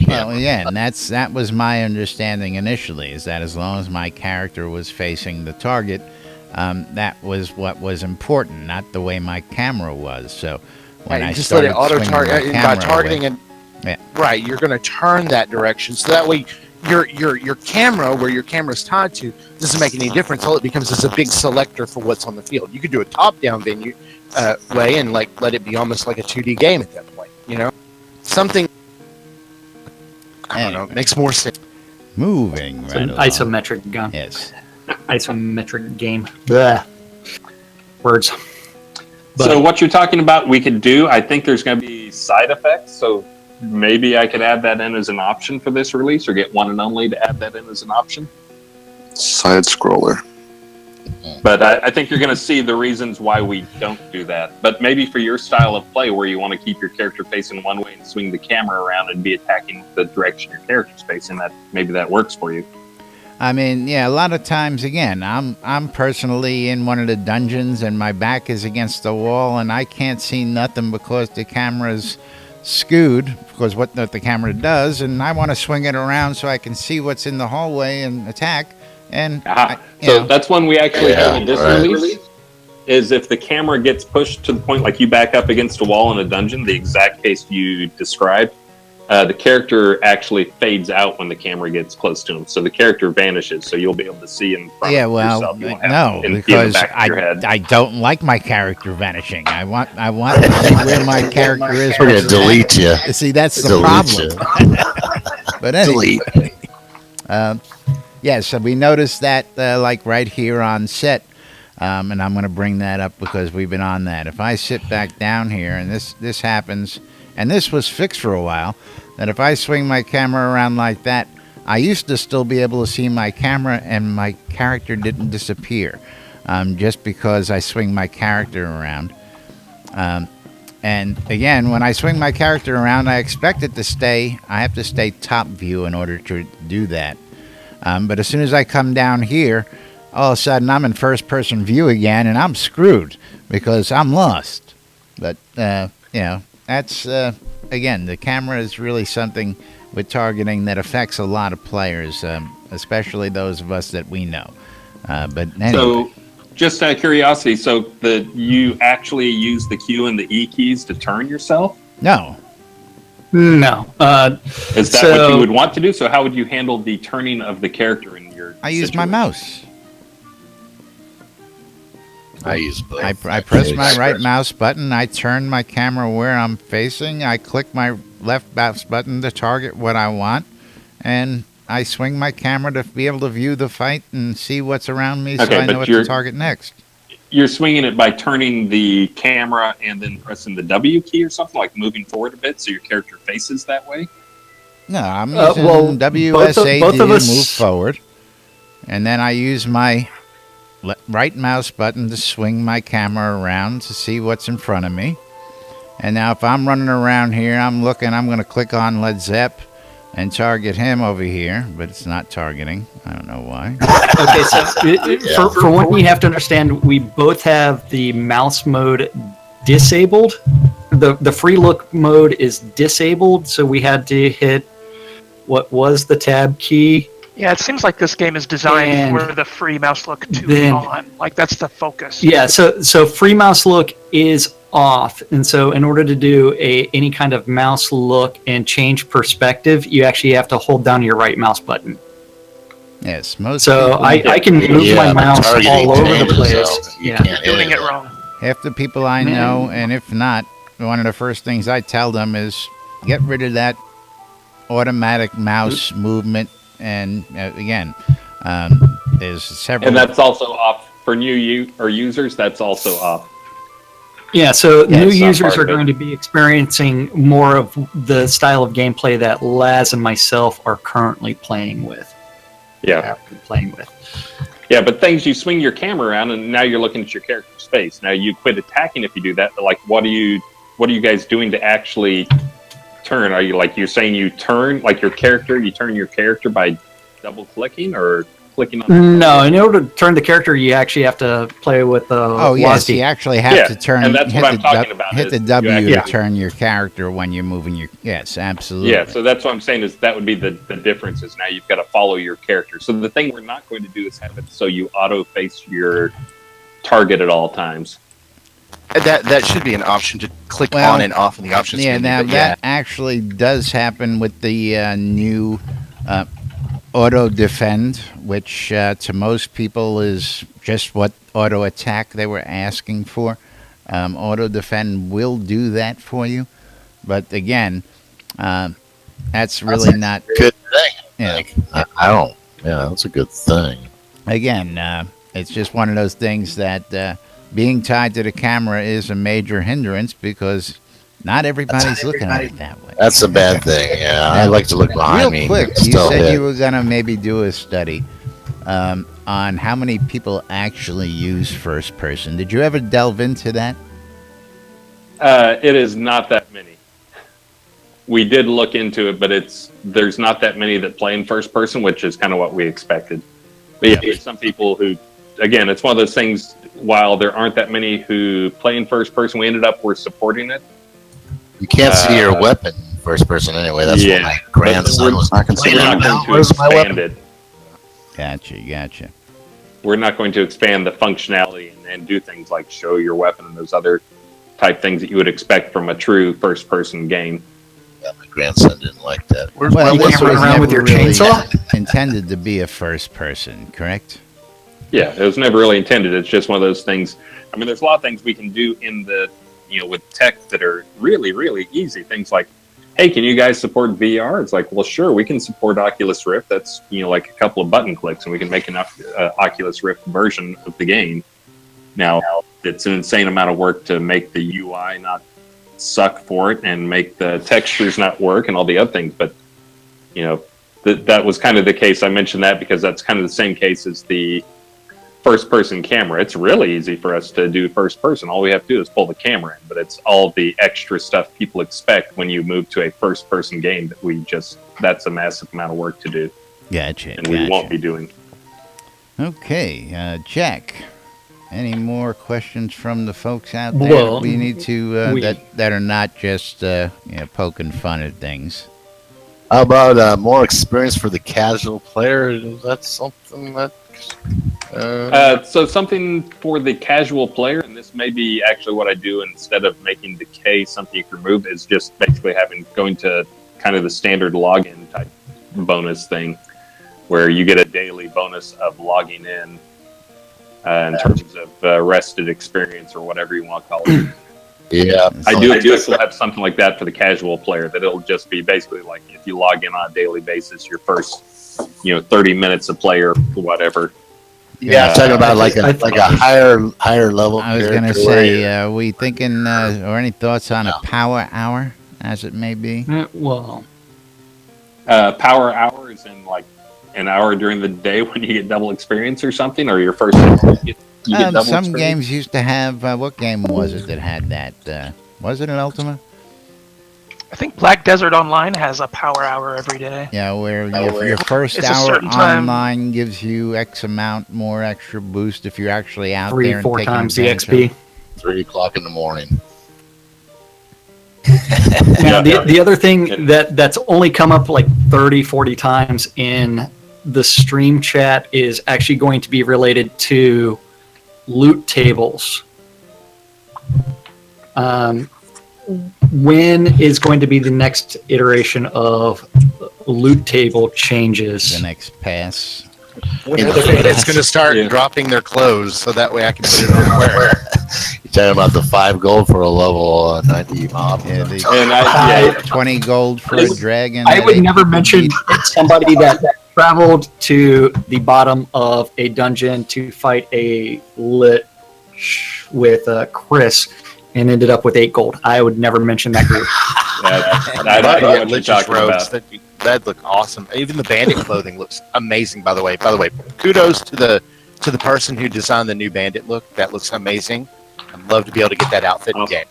Well, yeah, and that was my understanding initially, is that as long as my character was facing the target, that was what was important, not the way my camera was. So when I just let started it auto swinging target my by camera targeting away- and Yeah. right, you're going to turn that direction, so that way your camera, where your camera's tied to, doesn't make any difference. All it becomes is a big selector for what's on the field. You could do a top-down venue way and let it be almost like a 2D game at that point. Something I don't know. Anyway. Makes more sense. Moving It's right an along. isometric gun. Yes. Isometric game. Blah. Words. So what you're talking about, we could do. I think there's going to be side effects. So maybe I could add that in as an option for this release, or get one and only to add that in as an option. Side scroller. But I think you're going to see the reasons why we don't do that. But maybe for your style of play, where you want to keep your character facing one way and swing the camera around and be attacking the direction your character's facing, that maybe that works for you. I mean, yeah, a lot of times, again, I'm personally in one of the dungeons and my back is against the wall and I can't see nothing because the camera's skewed, because what the camera does, and I want to swing it around so I can see what's in the hallway and attack. And So that's one we actually have in this right. release. Is if the camera gets pushed to the point, like you back up against a wall in a dungeon, the exact case you described, the character actually fades out when the camera gets close to him. So the character vanishes, so you'll be able to see in front of yourself. You won't have no, to be in the because back of your head. I don't like my character vanishing. I want to see where my character is. We're gonna delete you. See, that's the Delete problem. But anyway, Delete. yeah, so we noticed that like right here on set, and I'm going to bring that up because we've been on that. If I sit back down here and this happens, and this was fixed for a while, that if I swing my camera around like that, I used to still be able to see my camera and my character didn't disappear, just because I swing my character around. And again, when I swing my character around, I expect it to stay. I have to stay top view in order to do that. But as soon as I come down here, all of a sudden I'm in first-person view again, and I'm screwed because I'm lost. But that's again, the camera is really something with targeting that affects a lot of players, especially those of us that we know. But anyway. So, just out of curiosity, so you actually use the Q and the E keys to turn yourself? No. No. Is that what you would want to do? So how would you handle the turning of the character in your I use my situation? mouse. I use both. I press my right mouse button. I turn my camera where I'm facing. I click my left mouse button to target what I want. And I swing my camera to be able to view the fight and see what's around me so I know what to target next. You're swinging it by turning the camera and then pressing the W key or something, like moving forward a bit so your character faces that way? No, I'm using WSAD to move forward. And then I use my right mouse button to swing my camera around to see what's in front of me. And now if I'm running around here, I'm going to click on Led Zepp and target him over here, but it's not targeting. I don't know why. Okay, so for one, you have to understand we both have the mouse mode disabled. The free look mode is disabled, so we had to hit what was the tab key. Yeah, it seems like this game is designed for the free mouse look to be on. Like, that's the focus. Yeah, so free mouse look is off, and so in order to do any kind of mouse look and change perspective, you actually have to hold down your right mouse button. Yes, I can move my mouse all over the place. Yeah, you're doing it wrong. Half the people I know, and if not, one of the first things I tell them is get rid of that automatic mouse movement. And again, there's several. And that's also off for new users. That's also off. Yeah, so new users are going to be experiencing more of the style of gameplay that Laz and myself are currently playing with. Yeah, but things you swing your camera around, and now you're looking at your character's face. Now you quit attacking if you do that. But like, what are you guys doing to actually turn? Are you you're saying you turn you turn your character by double clicking or clicking on No, in order to turn the character you actually have to play with the yes, you actually have to turn, and that's what I'm talking about. Hit the W to turn your character when you're moving your absolutely. Yeah, so that's what I'm saying is that would be the difference is now you've got to follow your character. So the thing we're not going to do is have it so you auto face your target at all times. That should be an option to click on and off in the options menu. Now that actually does happen with the new auto defend, which to most people is just what auto attack they were asking for. Auto defend will do that for you, but again, That's really not Good thing. Yeah. Like, I don't. Yeah, that's a good thing. Again, it's just one of those things that being tied to the camera is a major hindrance because not everybody's looking at it that way. That's a bad thing. Yeah, I like to look behind me. Real quick, and you still said hit. you were going to maybe do a study on how many people actually use first person. Did you ever delve into that? It is not that many. We did look into it, but there's not that many that play in first person, which is kind of what we expected. But yeah, there's some people who, again, it's one of those things. While there aren't that many who play in first person, we ended up we're supporting it. You can't see your weapon first person anyway. That's what my but grandson was. I can see We're that. not going to Where's my expand weapon? it. Gotcha. We're not going to expand the functionality and do things like show your weapon and those other type things that you would expect from a true first person game. Yeah, my grandson didn't like that. Well, You this can't run was around never with your really chainsaw? intended to be a first person, correct? Yeah, it was never really intended. It's just one of those things. I mean, there's a lot of things we can do in the, with tech that are really, really easy. Things like, hey, can you guys support VR? It's like, well, sure, we can support Oculus Rift. That's, like a couple of button clicks and we can make an Oculus Rift version of the game. Now, it's an insane amount of work to make the UI not suck for it and make the textures not work and all the other things. But, that was kind of the case. I mentioned that because that's kind of the same case as the first person camera. It's really easy for us to do first person. All we have to do is pull the camera in, but it's all the extra stuff people expect when you move to a first person game that that's a massive amount of work to do. Gotcha. And we won't be doing. Okay, Jack. Any more questions from the folks out there? Well, we need to that are not just poking fun at things. How about more experience for the casual player? Is that something that? So something for the casual player, and this may be actually what I do instead of making decay something you can remove, is just basically going to kind of the standard login type bonus thing, where you get a daily bonus of logging in terms of rested experience or whatever you want to call it. Yeah, I do expect we'll have something like that for the casual player, that it'll just be basically like if you log in on a daily basis, your first 30 minutes of play or whatever. Yeah, I'm talking about like a higher level. I was going to say, are we thinking, or any thoughts on a power hour, as it may be? Well, power hours in like an hour during the day when you get double experience or something, or your first you get double some experience? games used to have, what game was it that had that? Was it an Ultima? I think Black Desert Online has a power hour every day. Yeah, where your first It's a hour certain time. online gives you X amount more extra boost if you're actually out there and 3-4 taking times the advantage of XP. it. 3 o'clock in the morning. Now, the other thing that's only come up like 30, 40 times in the stream chat is actually going to be related to loot tables. When is going to be the next iteration of loot table changes? The next pass. It's going to start dropping their clothes, so that way I can put it on and wear it. You're talking about the 5 gold for a level 90 mob. Yeah, And 20 gold for a dragon. I would never mention somebody that traveled to the bottom of a dungeon to fight a lich with Chris and ended up with 8 gold. I would never mention that group. I don't know what you're talking about. That look awesome. Even the bandit clothing looks amazing. By the way, kudos to the person who designed the new bandit look. That looks amazing. I'd love to be able to get that outfit in the game.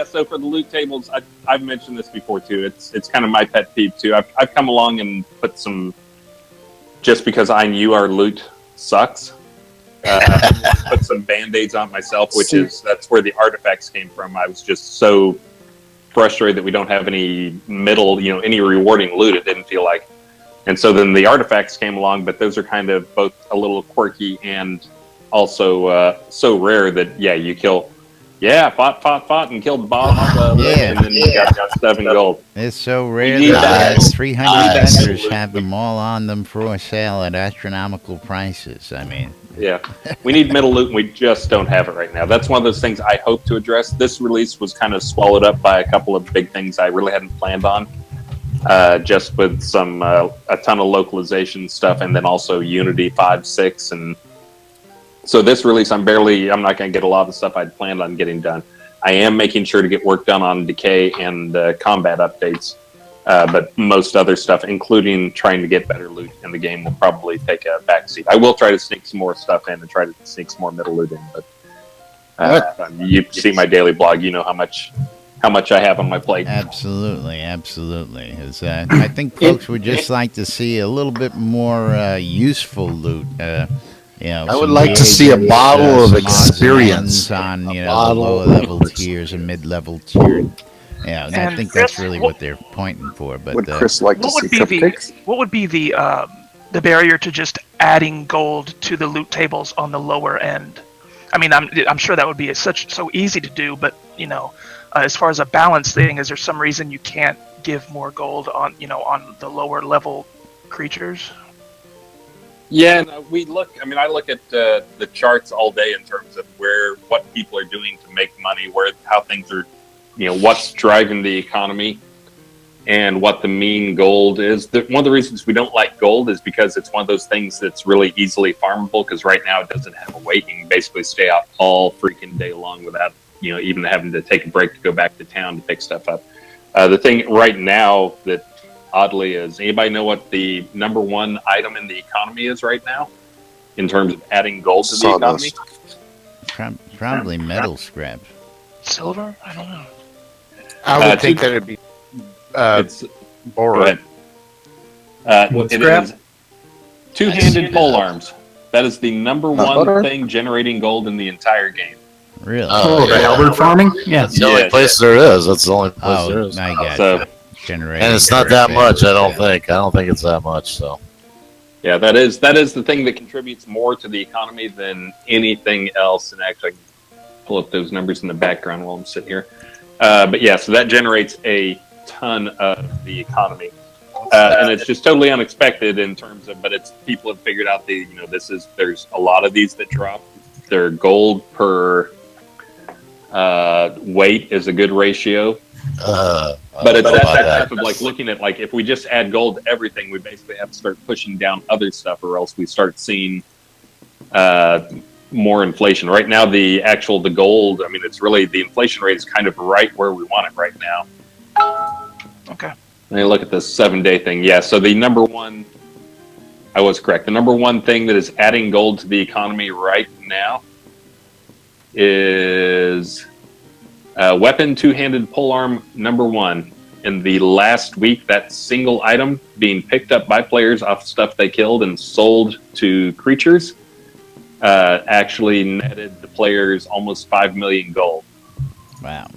So for the loot tables, I've mentioned this before too. It's kind of my pet peeve too. I've come along and put some, just because I knew our loot sucks, put some band-aids on myself, that's where the artifacts came from. I was just so frustrated that we don't have any any rewarding loot, it didn't feel like. And so then the artifacts came along, but those are kind of both a little quirky and also so rare that you kill. Fought and killed the boss. And then you got 7 gold. It's so rare need that that. 300 vendors have them all on them for sale at astronomical prices. I mean, We need middle loot, and we just don't have it right now. That's one of those things I hope to address. This release was kind of swallowed up by a couple of big things I really hadn't planned on. just with some a ton of localization stuff, and then also Unity 5.6. And so this release, I'm not going to get a lot of the stuff I'd planned on getting done. I am making sure to get work done on Decay and combat updates, but most other stuff, including trying to get better loot in the game, will probably take a backseat. I will try to sneak some more stuff in and try to sneak some more middle loot in, but you see my daily blog, you know how much I have on my plate. Absolutely. I think folks would just like to see a little bit more useful loot. I would like to see a bottle of experience on the lower level tiers and mid-level tier. Yeah, I think that's really what they're pointing for. But would Chris like to see cupcakes? What would be the barrier to just adding gold to the loot tables on the lower end? I mean, I'm sure that would be so easy to do, but as far as a balance thing, is there some reason you can't give more gold on the lower level creatures? Yeah, no, I look at the charts all day in terms of what people are doing to make money, how things are, what's driving the economy, and what the mean gold is. One of the reasons we don't like gold is because it's one of those things that's really easily farmable, because right now it doesn't have a weight. You can basically stay out all freaking day long without, even having to take a break to go back to town to pick stuff up. The thing right now that oddly is, anybody know what the number one item in the economy is right now in terms of adding gold to the economy? Probably metal scrap. Silver? I don't know. I would think that it'd be it's boring. What scrap? Two-handed pole arms. That is the number one thing generating gold in the entire game. Really? The halberd farming? Yeah. That's the only place there is. That's the only place there is. I got so, generating. And it's not that much, I don't think. I don't think it's that much, so. Yeah, that is the thing that contributes more to the economy than anything else. And actually, I can pull up those numbers in the background while I'm sitting here. But yeah, so that generates a ton of the economy. And it's just totally unexpected in terms of, but people have figured out there's a lot of these that drop. Their gold per weight is a good ratio. But it's that type of looking at if we just add gold to everything, we basically have to start pushing down other stuff, or else we start seeing more inflation. Right now, the gold, it's really, the inflation rate is kind of right where we want it right now. Okay. Let me look at this 7-day thing. Yeah, so the number one, I was correct. The number one thing that is adding gold to the economy right now is weapon two-handed polearm number one. In the last week, that single item being picked up by players off stuff they killed and sold to creatures actually netted the players almost 5 million gold. Wow.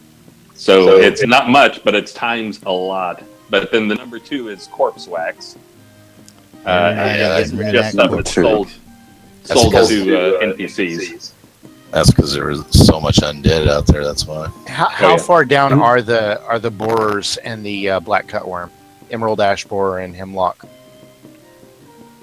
So it's not much, but it's times a lot. But then the number two is corpse wax. That's just stuff that's sold to NPCs. That's because there is so much undead out there. That's why. How far down are the borers and the black cutworm, emerald ash borer, and hemlock?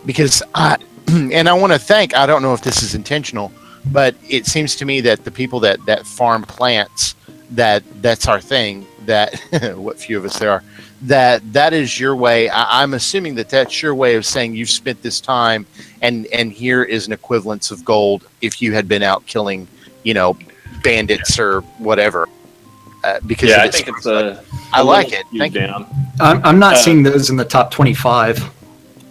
Because I want to thank. I don't know if this is intentional, but it seems to me that the people that farm plants, that's our thing. That what few of us there are. That is your way. I'm assuming that's your way of saying you've spent this time, and here is an equivalence of gold if you had been out killing, bandits or whatever. Because I think it's I like it. Thank you. I'm not seeing those in the top 25.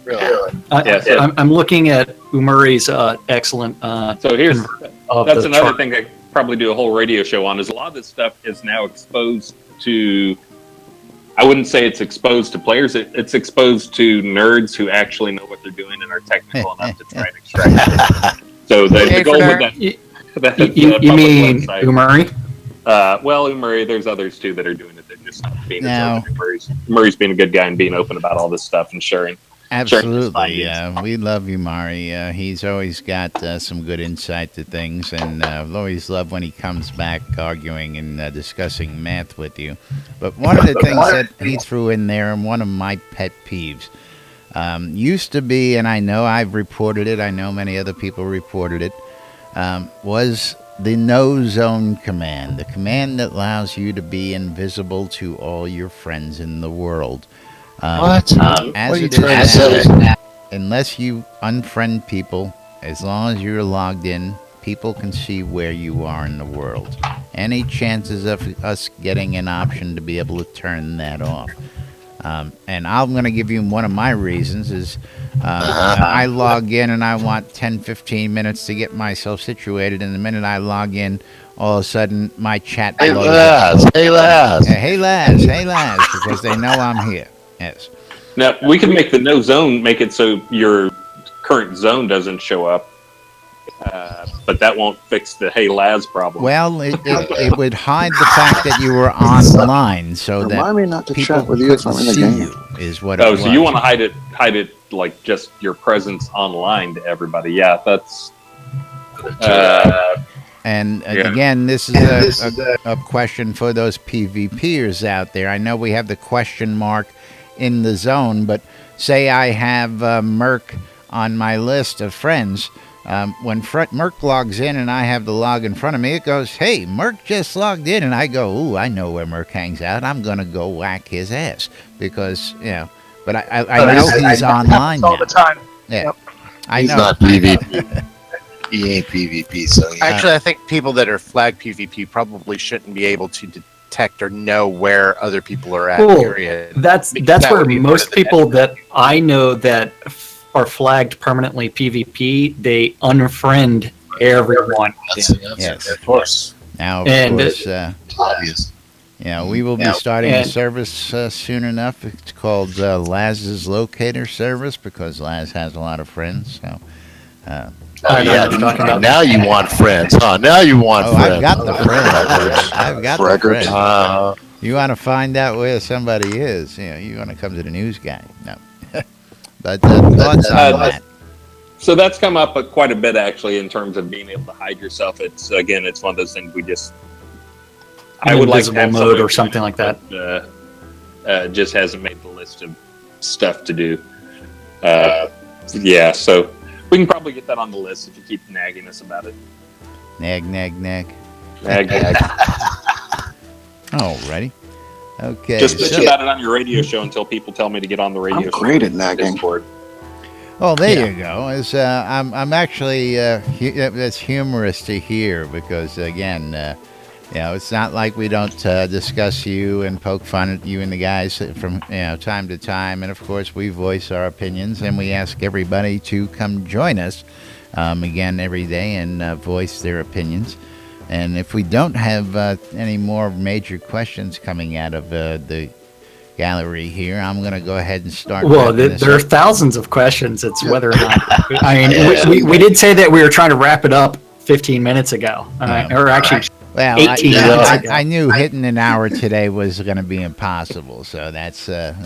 Really? I'm looking at Umuri's excellent. So that's another thing I probably do a whole radio show on. Is a lot of this stuff is now exposed to. I wouldn't say it's exposed to players. It's exposed to nerds who actually know what they're doing and are technical enough to try and extract it. So the goal with that. You mean website, Umuri? Well, Umuri, there's others too that are doing it. They're just not being open. Umuri's being a good guy and being open about all this stuff and sharing. Absolutely. We love Umuri. He's always got some good insight to things, and I've always loved when he comes back arguing and discussing math with you. But one of the things that he threw in there, and one of my pet peeves, used to be, and I know I've reported it, I know many other people reported it, was the no zone command, the command that allows you to be invisible to all your friends in the world. What? As What are you it is trying to say? now, unless you unfriend people, as long as you're logged in, people can see where you are in the world. Any chances of us getting an option to be able to turn that off? And I'm going to give you one of my reasons is I log in and I want 10, 15 minutes to get myself situated. And the minute I log in, all of a sudden my chat Hey, loads Laz. up. Hey, Laz. Hey, Laz. Hey, Laz. Because they know I'm here. Yes. Now we can make the no zone make it so your current zone doesn't show up, but that won't fix the hey Laz problem. Well, it would hide the fact that you were online, so that Remind me not to people chat with you if couldn't I'm in the see game. you. Is what it was. So you want to hide it like just your presence online to everybody? Yeah, that's. And Yeah. again, this is a question for those PvPers out there. I know we have the question mark in the zone, but say I have Merc on my list of friends. When Merc logs in and I have the log in front of me, it goes, hey, Merc just logged in. And I go, ooh, I know where Merc hangs out. I'm going to go whack his ass because, but I know he's online all now. the time. Yeah. Yep. I He's know. not PvP. He ain't PvP, so yeah. Actually, I think people that are flag PvP probably shouldn't be able to detect or know where other people are at. Cool. Period. That's That where would be part most of the people that I know that are flagged permanently PvP, they unfriend everyone. Yes. Of course. Now, of And- course, Obvious. we will be starting a and- service soon enough. It's called Laz's Locator Service because Laz has a lot of friends. So, I know what you're talking about. Now you want friends, huh? Now you want I've friends. got the friends. I've got the Records. friends. You want to find out where somebody is? You want to come to the news guy? No. But thoughts on that? So that's come up quite a bit actually in terms of being able to hide yourself. It's one of those things we just. I would like to Invisible have mode somebody or something like that. but, just hasn't made the list of stuff to do. Yeah, so we can probably get that on the list if you keep nagging us about it. Nag, nag, nag. Nag. Alrighty. Okay. Just bitch so- about it on your radio show until people tell me to get on the radio I'm show. great at nagging. Discord. Well, there you go. I'm actually that's humorous to hear because again, it's not like we don't discuss you and poke fun at you and the guys from time to time, and of course we voice our opinions and we ask everybody to come join us again every day and voice their opinions. And if we don't have any more major questions coming out of the gallery here, I'm going to go ahead and start. Well, wrapping this there are up. thousands of questions. It's whether or not. I mean, we did say that we were trying to wrap it up 15 minutes ago, or actually, Well, 18 minutes ago. I knew hitting an hour today was going to be impossible, so that's that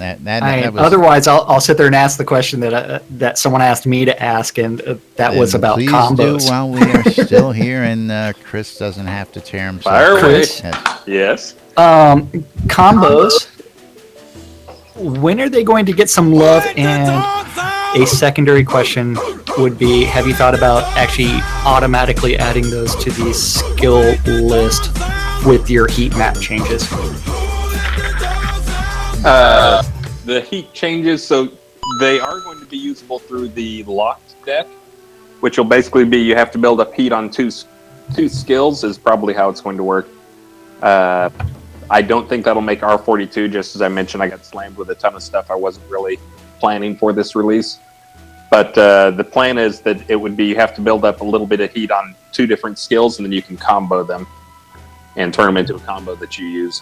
was. otherwise I'll sit there and ask the question that someone asked me to ask, and that was then about please combos. do while we are still here, and Chris doesn't have to tear himself. Fire away. Chris? Yes. Combos. When are they going to get some love? And a secondary question would be: have you thought about actually automatically adding those to the skill list with your heat map changes? The heat changes, so they are going to be usable through the locked deck, which will basically be you have to build up heat on two skills is probably how it's going to work. I don't think that'll make R42. Just as I mentioned, I got slammed with a ton of stuff I wasn't really planning for this release. But the plan is that it would be you have to build up a little bit of heat on two different skills, and then you can combo them and turn them into a combo that you use.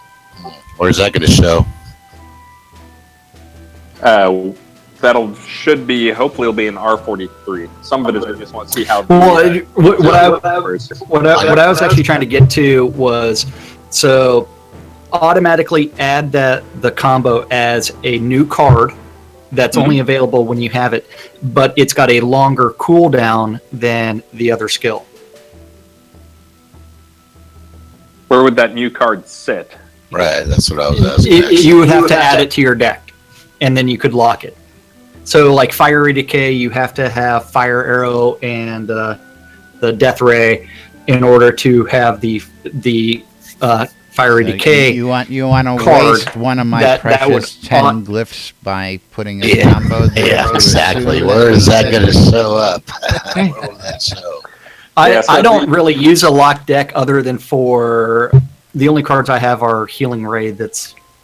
Where's that going to show? Should be hopefully it'll be in R43. Some of it is I just want to see how. Well, what I was I actually trying to get to was so automatically add the combo as a new card that's only available when you have it, but it's got a longer cooldown than the other skill. Where would that new card sit? Right, that's what I was asking. You would have to add it to your deck, and then you could lock it. So, like Fiery Decay, you have to have Fire Arrow and the Death Ray in order to have the fiery So decay. You want to card waste one of my that would precious 10 on- glyphs by putting a combo there? Yeah, to exactly. assume Where is that we- going to show up? Where will that show? Yeah, so I don't really use a locked deck other than for the only cards I have are Healing Ray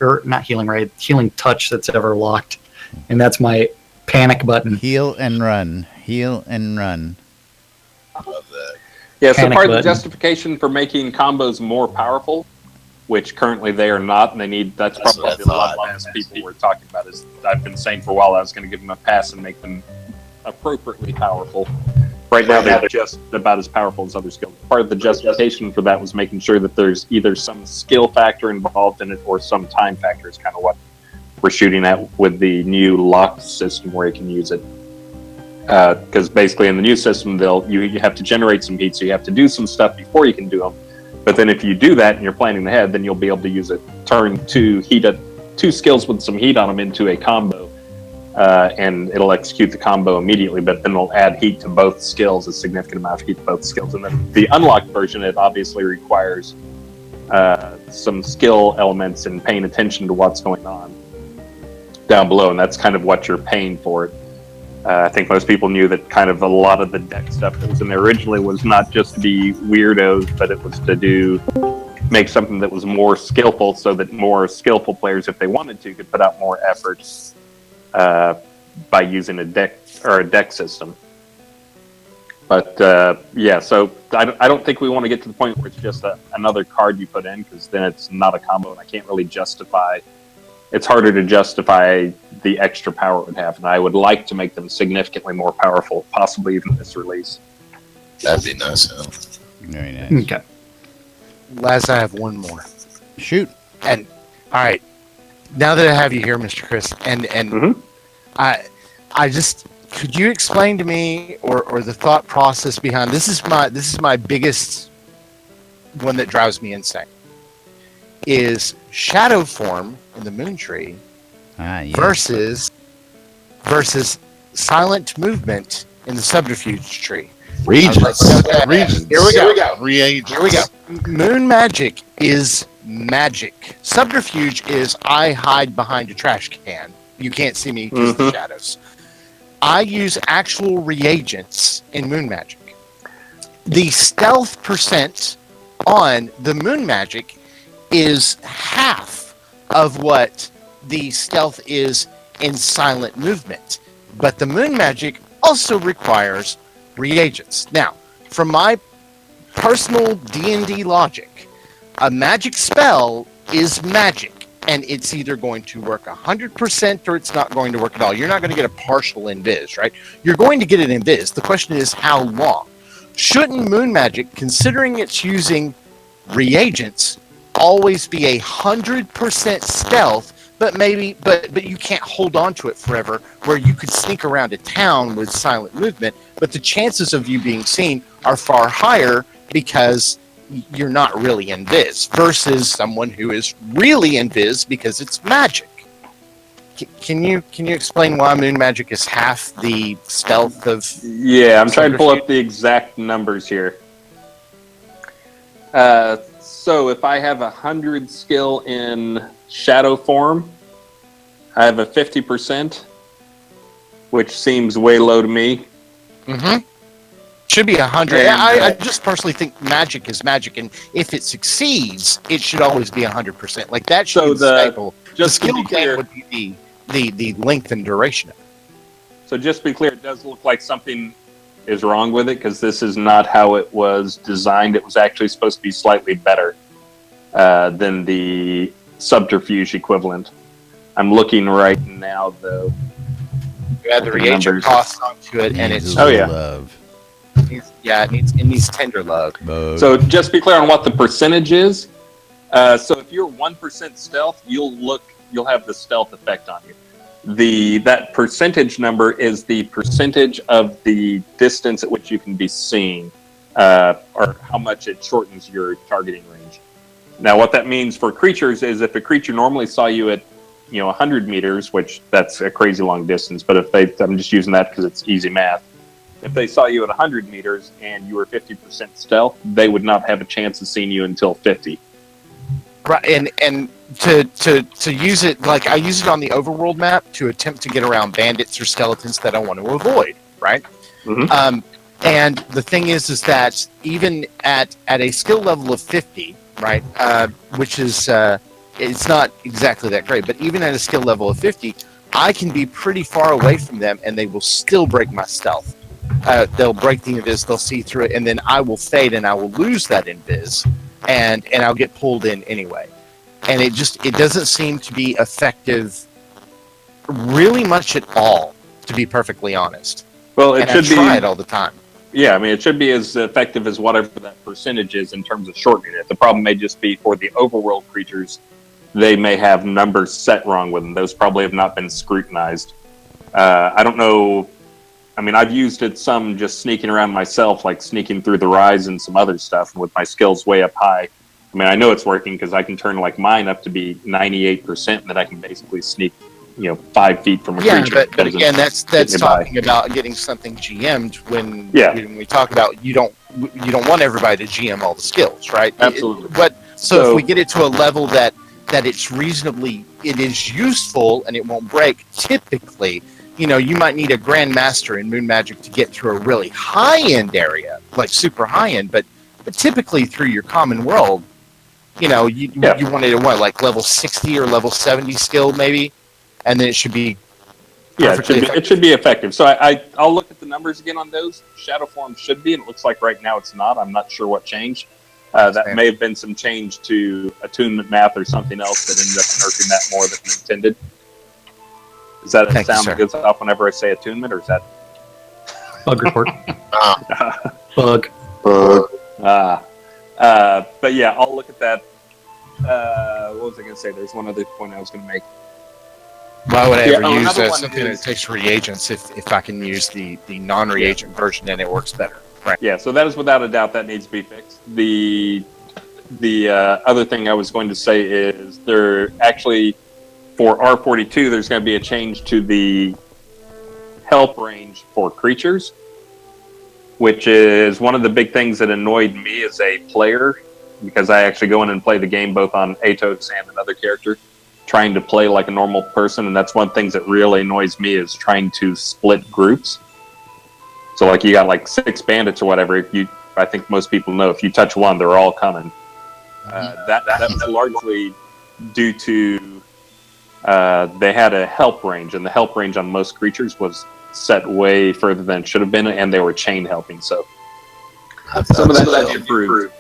or not Healing Ray, Healing Touch that's ever locked. And that's my panic button. Heal and run. Heal and run. Love that. Yeah, so Panic part of the button. justification for making combos more powerful, which currently they are not, and that's That's what I probably a lot thought. of those people we're talking about, is I've been saying for a while I was going to give them a pass and make them appropriately powerful. Right now they're just about as powerful as other skills. Part of the justification for that was making sure that there's either some skill factor involved in it or some time factor is kind of what we're shooting at with the new locked system where you can use it. Because basically in the new system, you have to generate some heat, so you have to do some stuff before you can do them. But then if you do that and you're planning ahead, then you'll be able to use it, turn two skills with some heat on them into a combo, and it'll execute the combo immediately, but then it'll add heat to both skills, a significant amount of heat to both skills. And then the unlocked version, it obviously requires some skill elements and paying attention to what's going on down below, and that's kind of what you're paying for it. I think most people knew that kind of a lot of the deck stuff that was in there originally was not just to be weirdos, but it was to make something that was more skillful, so that more skillful players, if they wanted to, could put out more effort by using a deck system. But yeah, so I don't think we want to get to the point where it's just another card you put in, because then it's not a combo, and I can't really justify. It's harder to justify the extra power it would have, and I would like to make them significantly more powerful, possibly even this release. That'd be nice. Huh? Very nice. Okay. Laz, I have one more. Shoot. And all right, now that I have you here, Mr. Chris, and I just, could you explain to me or the thought process behind this? Is my biggest one that drives me insane. Is shadow form in the Moon Tree Yes. versus silent movement in the Subterfuge Tree. Regions. Regions. Here we go. Reagents. Here we go. Moon magic is magic. Subterfuge is I hide behind a trash can. You can't see me because of the shadows. I use actual reagents in moon magic. The stealth percent on the moon magic is half of what the stealth is in silent movement. But the moon magic also requires reagents. Now, from my personal D&D logic, a magic spell is magic, and it's either going to work 100% or it's not going to work at all. You're not going to get a partial invis, right? You're going to get an invis. The question is how long. Shouldn't moon magic, considering it's using reagents, always be 100% stealth, but you can't hold on to it forever, where you could sneak around a town with silent movement, but the chances of you being seen are far higher because you're not really invis, versus someone who is really invis because it's magic. Can you explain why moon magic is half the stealth of? Yeah, I'm trying to pull up the exact numbers here. So if I have 100 skill in shadow form, I have a 50%, which seems way low to me. Mm-hmm. Should be 100. I just personally think magic is magic, and if it succeeds, it should always be 100%. Like that should be the staple. The skill gain would be the length and duration of it. So just to be clear, it does look like something is wrong with it, because this is not how it was designed. It was actually supposed to be slightly better than the subterfuge equivalent. I'm looking right now, though. You add the reagent costs onto it, and it's love. It needs tender love. So just to be clear on what the percentage is. So if you're 1% stealth, you'll have the stealth effect on you. That percentage number is the percentage of the distance at which you can be seen, or how much it shortens your targeting range. Now, what that means for creatures is if a creature normally saw you at 100 meters, which that's a crazy long distance, but I'm just using that because it's easy math. If they saw you at 100 meters and you were 50% stealth, they would not have a chance of seeing you until 50. Right, and to use it, like I use it on the overworld map to attempt to get around bandits or skeletons that I want to avoid, right? Mhm. And the thing is that even at a skill level of 50, right, which is it's not exactly that great, but even at a skill level of 50, I can be pretty far away from them, and they will still break my stealth. They'll break the invis, they'll see through it, and then I will fade, and I will lose that invis. And I'll get pulled in anyway, and it doesn't seem to be effective, really much at all, to be perfectly honest. Well, it And should I try be. it all the time. Yeah, I mean, it should be as effective as whatever that percentage is in terms of shortening it. The problem may just be for the overworld creatures, they may have numbers set wrong with them. Those probably have not been scrutinized. I don't know. I mean, I've used it some just sneaking around myself, like sneaking through the rise and some other stuff with my skills way up high. I mean, I know it's working because I can turn like mine up to be 98%, and then I can basically sneak, 5 feet from a Yeah, creature. but again, that's get me by. talking about getting something GM'd when Yeah. when we talk about you don't want everybody to GM all the skills, right? Absolutely. So if we get it to a level that it is useful and it won't break, typically, you might need a Grandmaster in Moon Magic to get through a really high-end area, like super high-end, but typically through your common world, you want it at what, like level 60 or level 70 skill maybe, and then it should be it should be effective. So I'll look at the numbers again on those. Shadow form should be, and it looks like right now it's not. I'm not sure what changed. That may have been some change to attunement math or something else that ended up nerfing that more than intended. Does that sound good off whenever I say attunement, or is that bug report? Bug. But yeah, I'll look at that. What was I going to say? There's one other point I was going to make. Why would I ever use another one something that takes reagents if I can use the non-reagent version and it works better? Right. Yeah, so that is without a doubt that needs to be fixed. The other thing I was going to say is there actually, for R42, there's going to be a change to the help range for creatures, which is one of the big things that annoyed me as a player, because I actually go in and play the game both on Atos and another character, trying to play like a normal person, and that's one of the things that really annoys me is trying to split groups. So like you got like 6 bandits or whatever, I think most people know if you touch one, they're all coming. That was largely due to they had a help range, and the help range on most creatures was set way further than it should have been, and they were chain helping. So some of that should improve.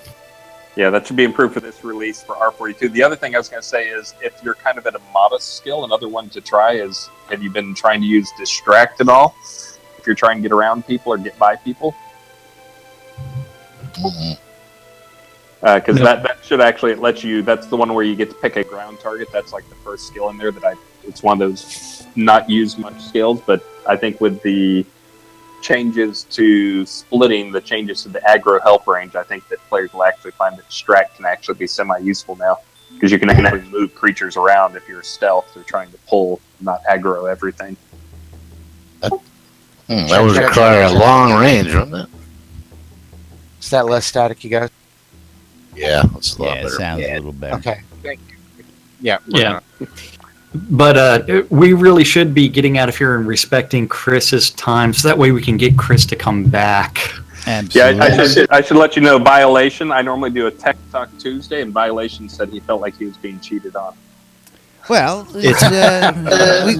Yeah, that should be improved for this release for R42. The other thing I was going to say is if you're kind of at a modest skill, another one to try is, have you been trying to use Distract at all? If you're trying to get around people or get by people? Because that should actually let you, that's the one where you get to pick a ground target. That's like the first skill in there it's one of those not used much skills, but I think with the changes to splitting, the changes to the aggro help range, I think that players will actually find that Distract can actually be semi-useful now, because you can actually move creatures around if you're stealth or trying to pull, not aggro everything. That would require a long range, wouldn't it? Is that less static, you guys? Yeah, that's a lot better. It sounds a little better. Okay, thank you. Yeah. But we really should be getting out of here and respecting Chris's time, so that way we can get Chris to come back. Absolutely. Yeah, I should let you know, Violation, I normally do a Tech Talk Tuesday, and Violation said he felt like he was being cheated on. Well, it's,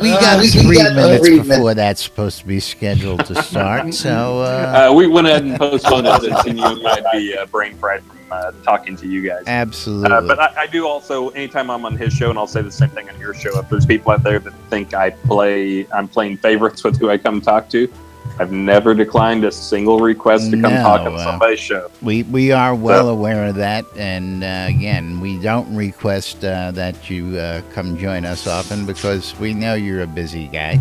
we got 3 minutes before that's supposed to be scheduled to start, so... we went ahead and postponed it since you might be brain fried from talking to you guys. Absolutely. But I do also, anytime I'm on his show, and I'll say the same thing on your show, if there's people out there that think I'm playing favorites with who I come talk to, I've never declined a single request to come talk on somebody's show. We are well aware of that, and again, we don't request that you come join us often because we know you're a busy guy.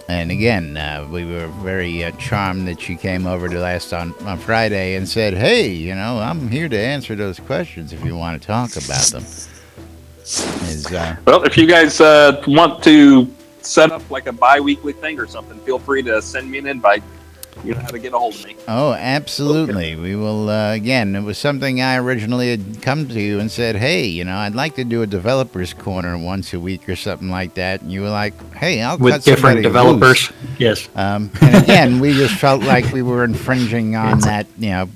And again, we were very charmed that you came over to last on Friday and said, hey, I'm here to answer those questions if you want to talk about them. Well, if you guys want to set up like a bi-weekly thing or something, feel free to send me an invite. you know how to get a hold of me. Oh, absolutely. We will, again, it was something I originally had come to you and said, hey, I'd like to do a developer's corner once a week or something like that. And you were like, hey, I'll With cut different somebody developers. loose. Yes. And again, we just felt like we were infringing on that,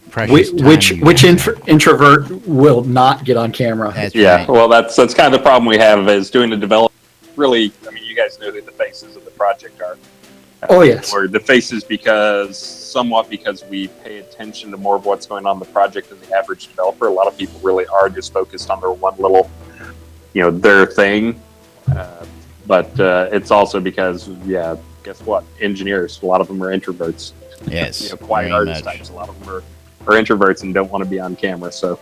precious time. Which introvert will not get on camera? That's Yeah, right. well, that's kind of the problem we have is doing the development. Really, I mean, you guys know who the faces of the project are. Oh, yes. Or the faces somewhat because we pay attention to more of what's going on in the project than the average developer. A lot of people really are just focused on their one little, their thing. But it's also because, guess what? Engineers, a lot of them are introverts. Yes. Quiet very artist much. types. A lot of them are introverts and don't want to be on camera. So.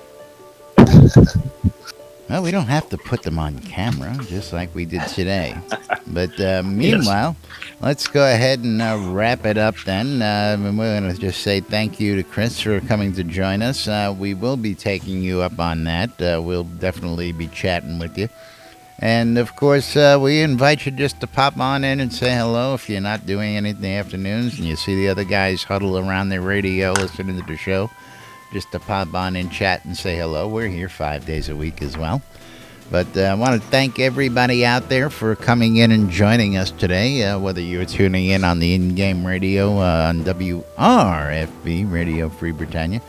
Well, we don't have to put them on camera, just like we did today. But meanwhile, let's go ahead and wrap it up then. And we're going to just say thank you to Chris for coming to join us. We will be taking you up on that. We'll definitely be chatting with you. And, of course, we invite you just to pop on in and say hello if you're not doing anything in the afternoons and you see the other guys huddle around their radio listening to the show. Just to pop on and chat and say hello. We're here 5 days a week as well. But I want to thank everybody out there for coming in and joining us today, whether you're tuning in on the in-game radio on WRFB, Radio Free Britannia,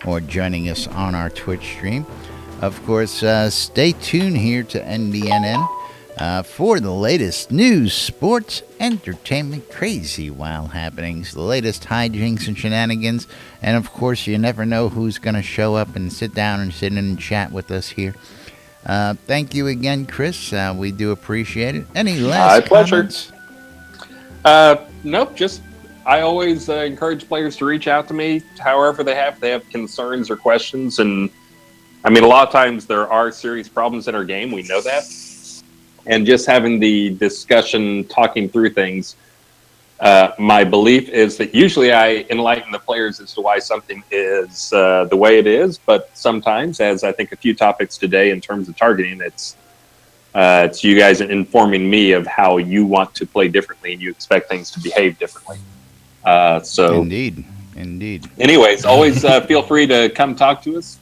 or joining us on our Twitch stream. Of course, stay tuned here to NBNN for the latest news, sports, entertainment, crazy wild happenings, the latest hijinks and shenanigans, and of course you never know who's going to show up and sit down and sit in and chat with us here. Thank you again, Chris. We do appreciate it. Any last comments? Nope, just I always encourage players to reach out to me however they have concerns or questions. And I mean, a lot of times there are serious problems in our game. We know that. And just having the discussion, talking through things, my belief is that usually I enlighten the players as to why something is the way it is. But sometimes, as I think a few topics today in terms of targeting, it's you guys informing me of how you want to play differently and you expect things to behave differently. So Indeed. Anyways, always feel free to come talk to us.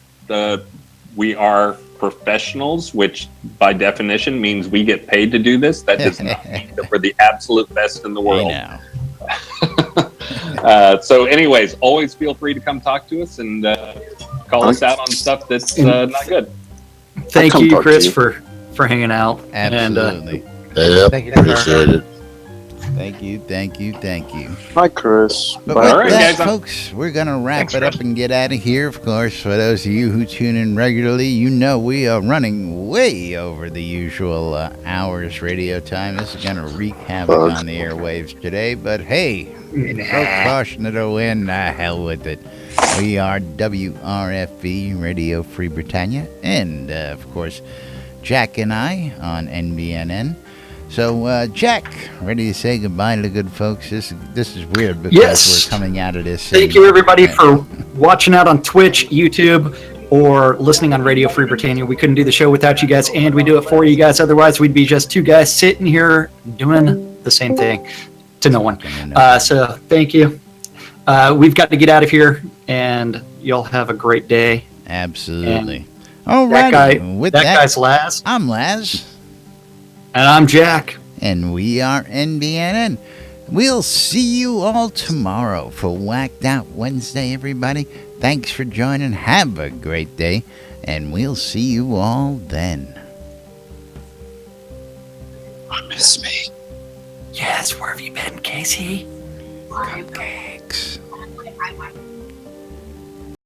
We are professionals, which by definition means we get paid to do this. That does not mean that we're the absolute best in the world. So anyways, always feel free to come talk to us and call us out on stuff that's not good. Thank you, Chris, for hanging out. Absolutely. Thank you. Appreciate it. Thank you. Hi, Chris. But Bye. with All right, that, guys, folks, we're going to wrap Thanks, it up Chris. and get out of here. Of course, for those of you who tune in regularly, you know we are running way over the usual hours radio time. This is going to wreak havoc on the airwaves today. But hey, throw caution to the wind. Hell with it. We are WRFB, Radio Free Britannia. And, of course, Jack and I on NBNN. So, Jack, ready to say goodbye to the good folks? This is weird because we're coming out of this. Thank you, everybody, for watching out on Twitch, YouTube, or listening on Radio Free Britannia. We couldn't do the show without you guys, and we do it for you guys. Otherwise, we'd be just two guys sitting here doing the same thing to no one. So, thank you. We've got to get out of here, and y'all have a great day. Absolutely. All right. With that guy's Laz. I'm Laz. And I'm Jack. And we are NBNN. We'll see you all tomorrow for Whacked Out Wednesday, everybody. Thanks for joining. Have a great day. And we'll see you all then. I miss me. Yes, where have you been, Casey? Cupcakes.